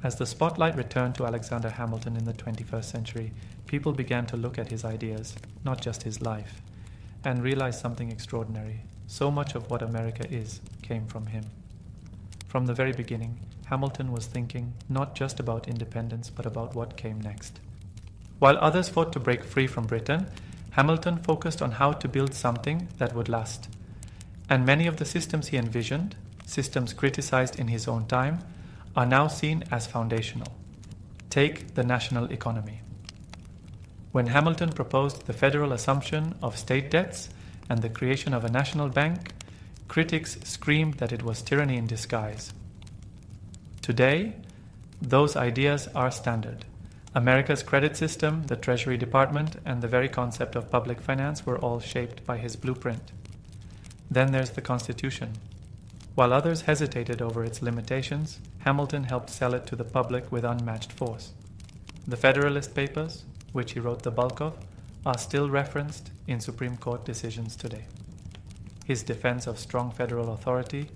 As the spotlight returned to Alexander Hamilton in the 21st century, people began to look at his ideas, not just his life, and realize something extraordinary. So much of what America is came from him. From the very beginning, Hamilton was thinking not just about independence, but about what came next. While others fought to break free from Britain, Hamilton focused on how to build something that would last. And many of the systems he envisioned, systems criticized in his own time, are now seen as foundational. Take the national economy. When Hamilton proposed the federal assumption of state debts and the creation of a national bank, critics screamed that it was tyranny in disguise. Today, those ideas are standard. America's credit system, the Treasury Department, and the very concept of public finance were all shaped by his blueprint. Then there's the Constitution. While others hesitated over its limitations, Hamilton helped sell it to the public with unmatched force. The Federalist Papers, which he wrote the bulk of, are still referenced in Supreme Court decisions today. His defense of strong federal authority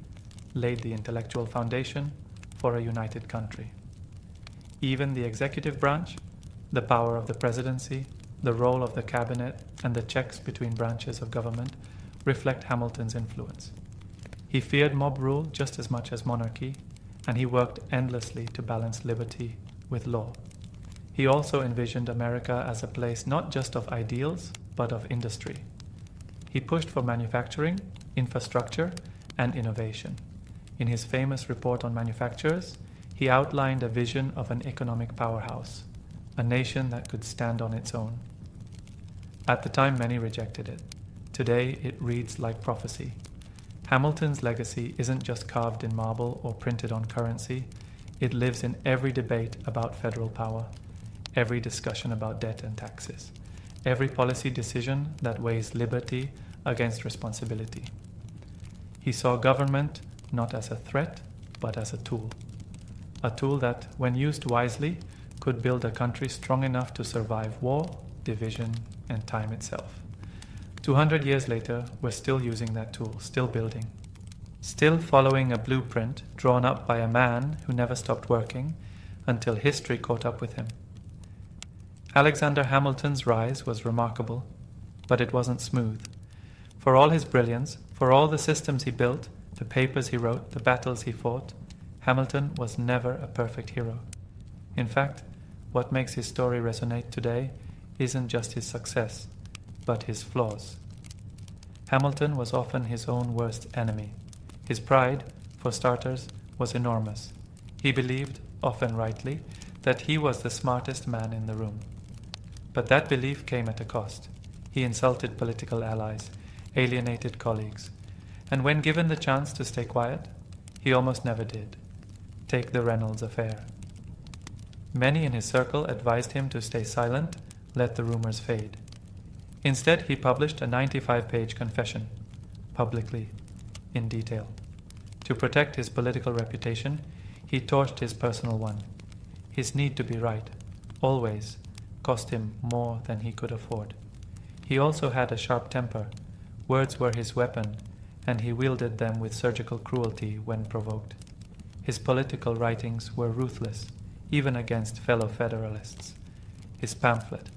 laid the intellectual foundation for a united country. Even the executive branch, the power of the presidency, the role of the cabinet, and the checks between branches of government reflect Hamilton's influence. He feared mob rule just as much as monarchy, and he worked endlessly to balance liberty with law. He also envisioned America as a place not just of ideals, but of industry. He pushed for manufacturing, infrastructure, and innovation. In his famous report on manufacturers, he outlined a vision of an economic powerhouse, a nation that could stand on its own. At the time, many rejected it. Today, it reads like prophecy. Hamilton's legacy isn't just carved in marble or printed on currency. It lives in every debate about federal power, every discussion about debt and taxes, every policy decision that weighs liberty against responsibility. He saw government not as a threat, but as a tool that, when used wisely, could build a country strong enough to survive war, division, and time itself. 200 years later, we're still using that tool, still building, still following a blueprint drawn up by a man who never stopped working until history caught up with him. Alexander Hamilton's rise was remarkable, but it wasn't smooth. For all his brilliance, for all the systems he built, the papers he wrote, the battles he fought, Hamilton was never a perfect hero. In fact, what makes his story resonate today isn't just his success, but his flaws. Hamilton was often his own worst enemy. His pride, for starters, was enormous. He believed, often rightly, that he was the smartest man in the room. But that belief came at a cost. He insulted political allies, alienated colleagues, and when given the chance to stay quiet, he almost never did. Take the Reynolds affair. Many in his circle advised him to stay silent, let the rumors fade. Instead, he published a 95-page confession, publicly, in detail. To protect his political reputation, he torched his personal one. His need to be right, always, cost him more than he could afford. He also had a sharp temper. Words were his weapon, and he wielded them with surgical cruelty when provoked. His political writings were ruthless, even against fellow Federalists. His pamphlet,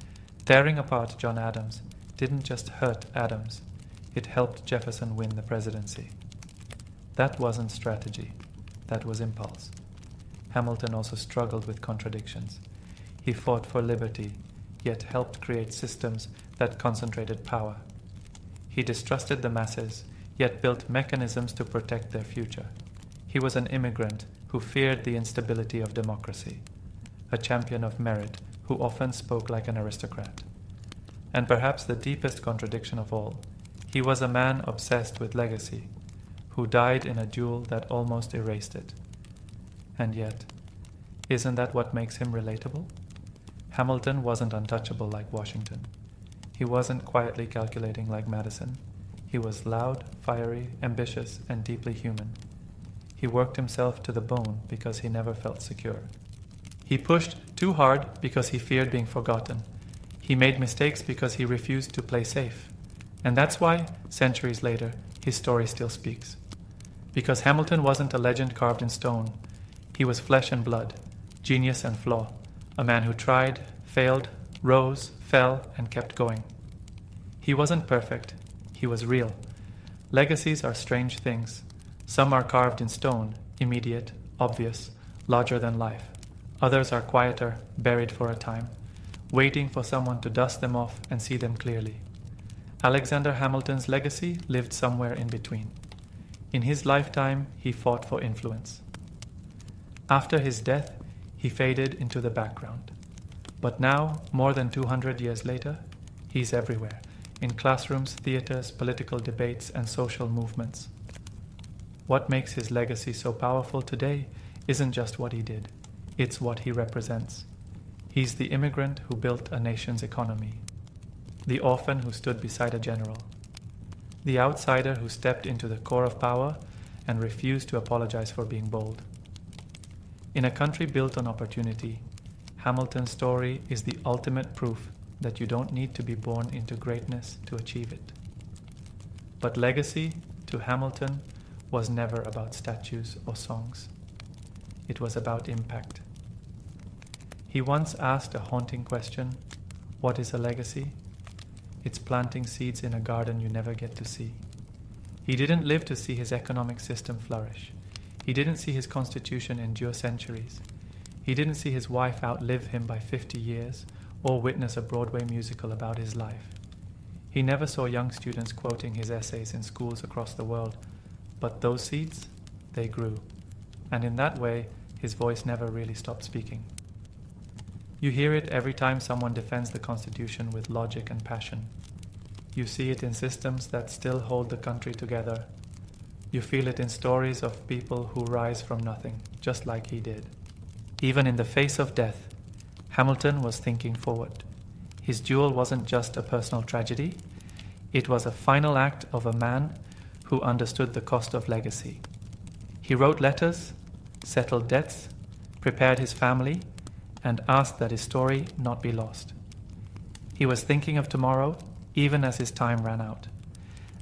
tearing apart John Adams, didn't just hurt Adams, it helped Jefferson win the presidency. That wasn't strategy, that was impulse. Hamilton also struggled with contradictions. He fought for liberty, yet helped create systems that concentrated power. He distrusted the masses, yet built mechanisms to protect their future. He was an immigrant who feared the instability of democracy, a champion of merit who often spoke like an aristocrat. And perhaps the deepest contradiction of all, he was a man obsessed with legacy, who died in a duel that almost erased it. And yet, isn't that what makes him relatable? Hamilton wasn't untouchable like Washington. He wasn't quietly calculating like Madison. He was loud, fiery, ambitious, and deeply human. He worked himself to the bone because he never felt secure. He pushed too hard because he feared being forgotten. He made mistakes because he refused to play safe. And that's why, centuries later, his story still speaks. Because Hamilton wasn't a legend carved in stone. He was flesh and blood, genius and flaw, a man who tried, failed, rose, fell, and kept going. He wasn't perfect. He was real. Legacies are strange things. Some are carved in stone, immediate, obvious, larger than life. Others are quieter, buried for a time, waiting for someone to dust them off and see them clearly. Alexander Hamilton's legacy lived somewhere in between. In his lifetime, he fought for influence. After his death, he faded into the background. But now, more than 200 years later, he's everywhere, in classrooms, theaters, political debates, and social movements. What makes his legacy so powerful today isn't just what he did, it's what he represents. He's the immigrant who built a nation's economy, the orphan who stood beside a general, the outsider who stepped into the core of power and refused to apologize for being bold. In a country built on opportunity, Hamilton's story is the ultimate proof that you don't need to be born into greatness to achieve it. But legacy, to Hamilton, was never about statues or songs. It was about impact. He once asked a haunting question, "What is a legacy?" It's planting seeds in a garden you never get to see. He didn't live to see his economic system flourish. He didn't see his constitution endure centuries. He didn't see his wife outlive him by 50 years or witness a Broadway musical about his life. He never saw young students quoting his essays in schools across the world. But those seeds, they grew. And in that way, his voice never really stopped speaking. You hear it every time someone defends the Constitution with logic and passion. You see it in systems that still hold the country together. You feel it in stories of people who rise from nothing, just like he did. Even in the face of death, Hamilton was thinking forward. His duel wasn't just a personal tragedy. It was a final act of a man who understood the cost of legacy. He wrote letters, settled debts, prepared his family, and asked that his story not be lost. He was thinking of tomorrow, even as his time ran out.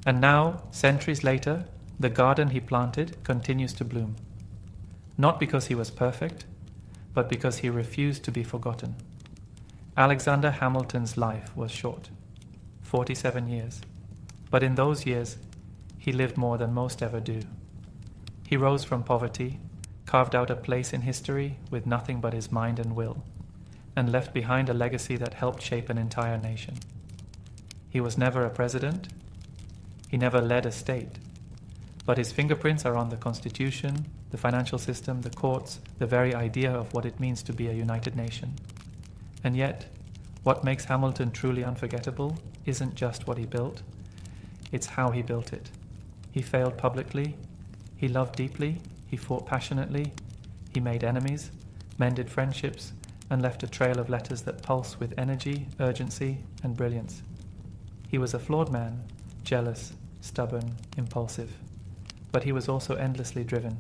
And now, centuries later, the garden he planted continues to bloom. Not because he was perfect, but because he refused to be forgotten. Alexander Hamilton's life was short, 47 years. But in those years, he lived more than most ever do. He rose from poverty, carved out a place in history with nothing but his mind and will, and left behind a legacy that helped shape an entire nation. He was never a president. He never led a state. But his fingerprints are on the Constitution, the financial system, the courts, the very idea of what it means to be a united nation. And yet, what makes Hamilton truly unforgettable isn't just what he built, it's how he built it. He failed publicly, he loved deeply, he fought passionately, he made enemies, mended friendships, and left a trail of letters that pulse with energy, urgency, and brilliance. He was a flawed man, jealous, stubborn, impulsive. But he was also endlessly driven.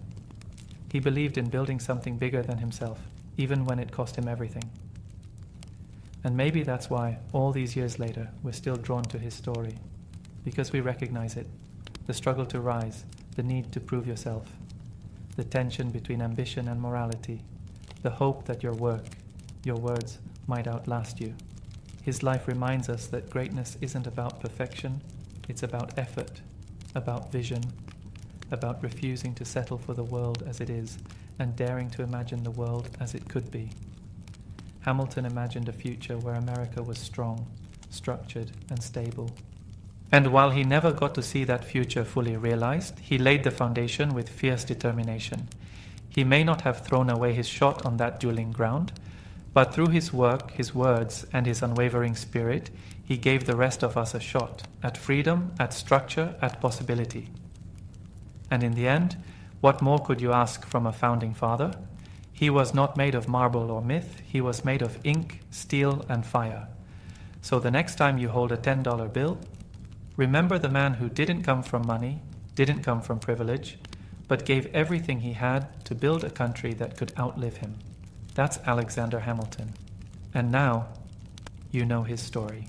He believed in building something bigger than himself, even when it cost him everything. And maybe that's why, all these years later, we're still drawn to his story. Because we recognize it, the struggle to rise, the need to prove yourself, the tension between ambition and morality, the hope that your work, your words, might outlast you. His life reminds us that greatness isn't about perfection, it's about effort, about vision, about refusing to settle for the world as it is and daring to imagine the world as it could be. Hamilton imagined a future where America was strong, structured, and stable. And while he never got to see that future fully realized, he laid the foundation with fierce determination. He may not have thrown away his shot on that dueling ground, but through his work, his words, and his unwavering spirit, he gave the rest of us a shot at freedom, at structure, at possibility. And in the end, what more could you ask from a founding father? He was not made of marble or myth, he was made of ink, steel, and fire. So the next time you hold a $10 bill, remember the man who didn't come from money, didn't come from privilege, but gave everything he had to build a country that could outlive him. That's Alexander Hamilton. And now, you know his story.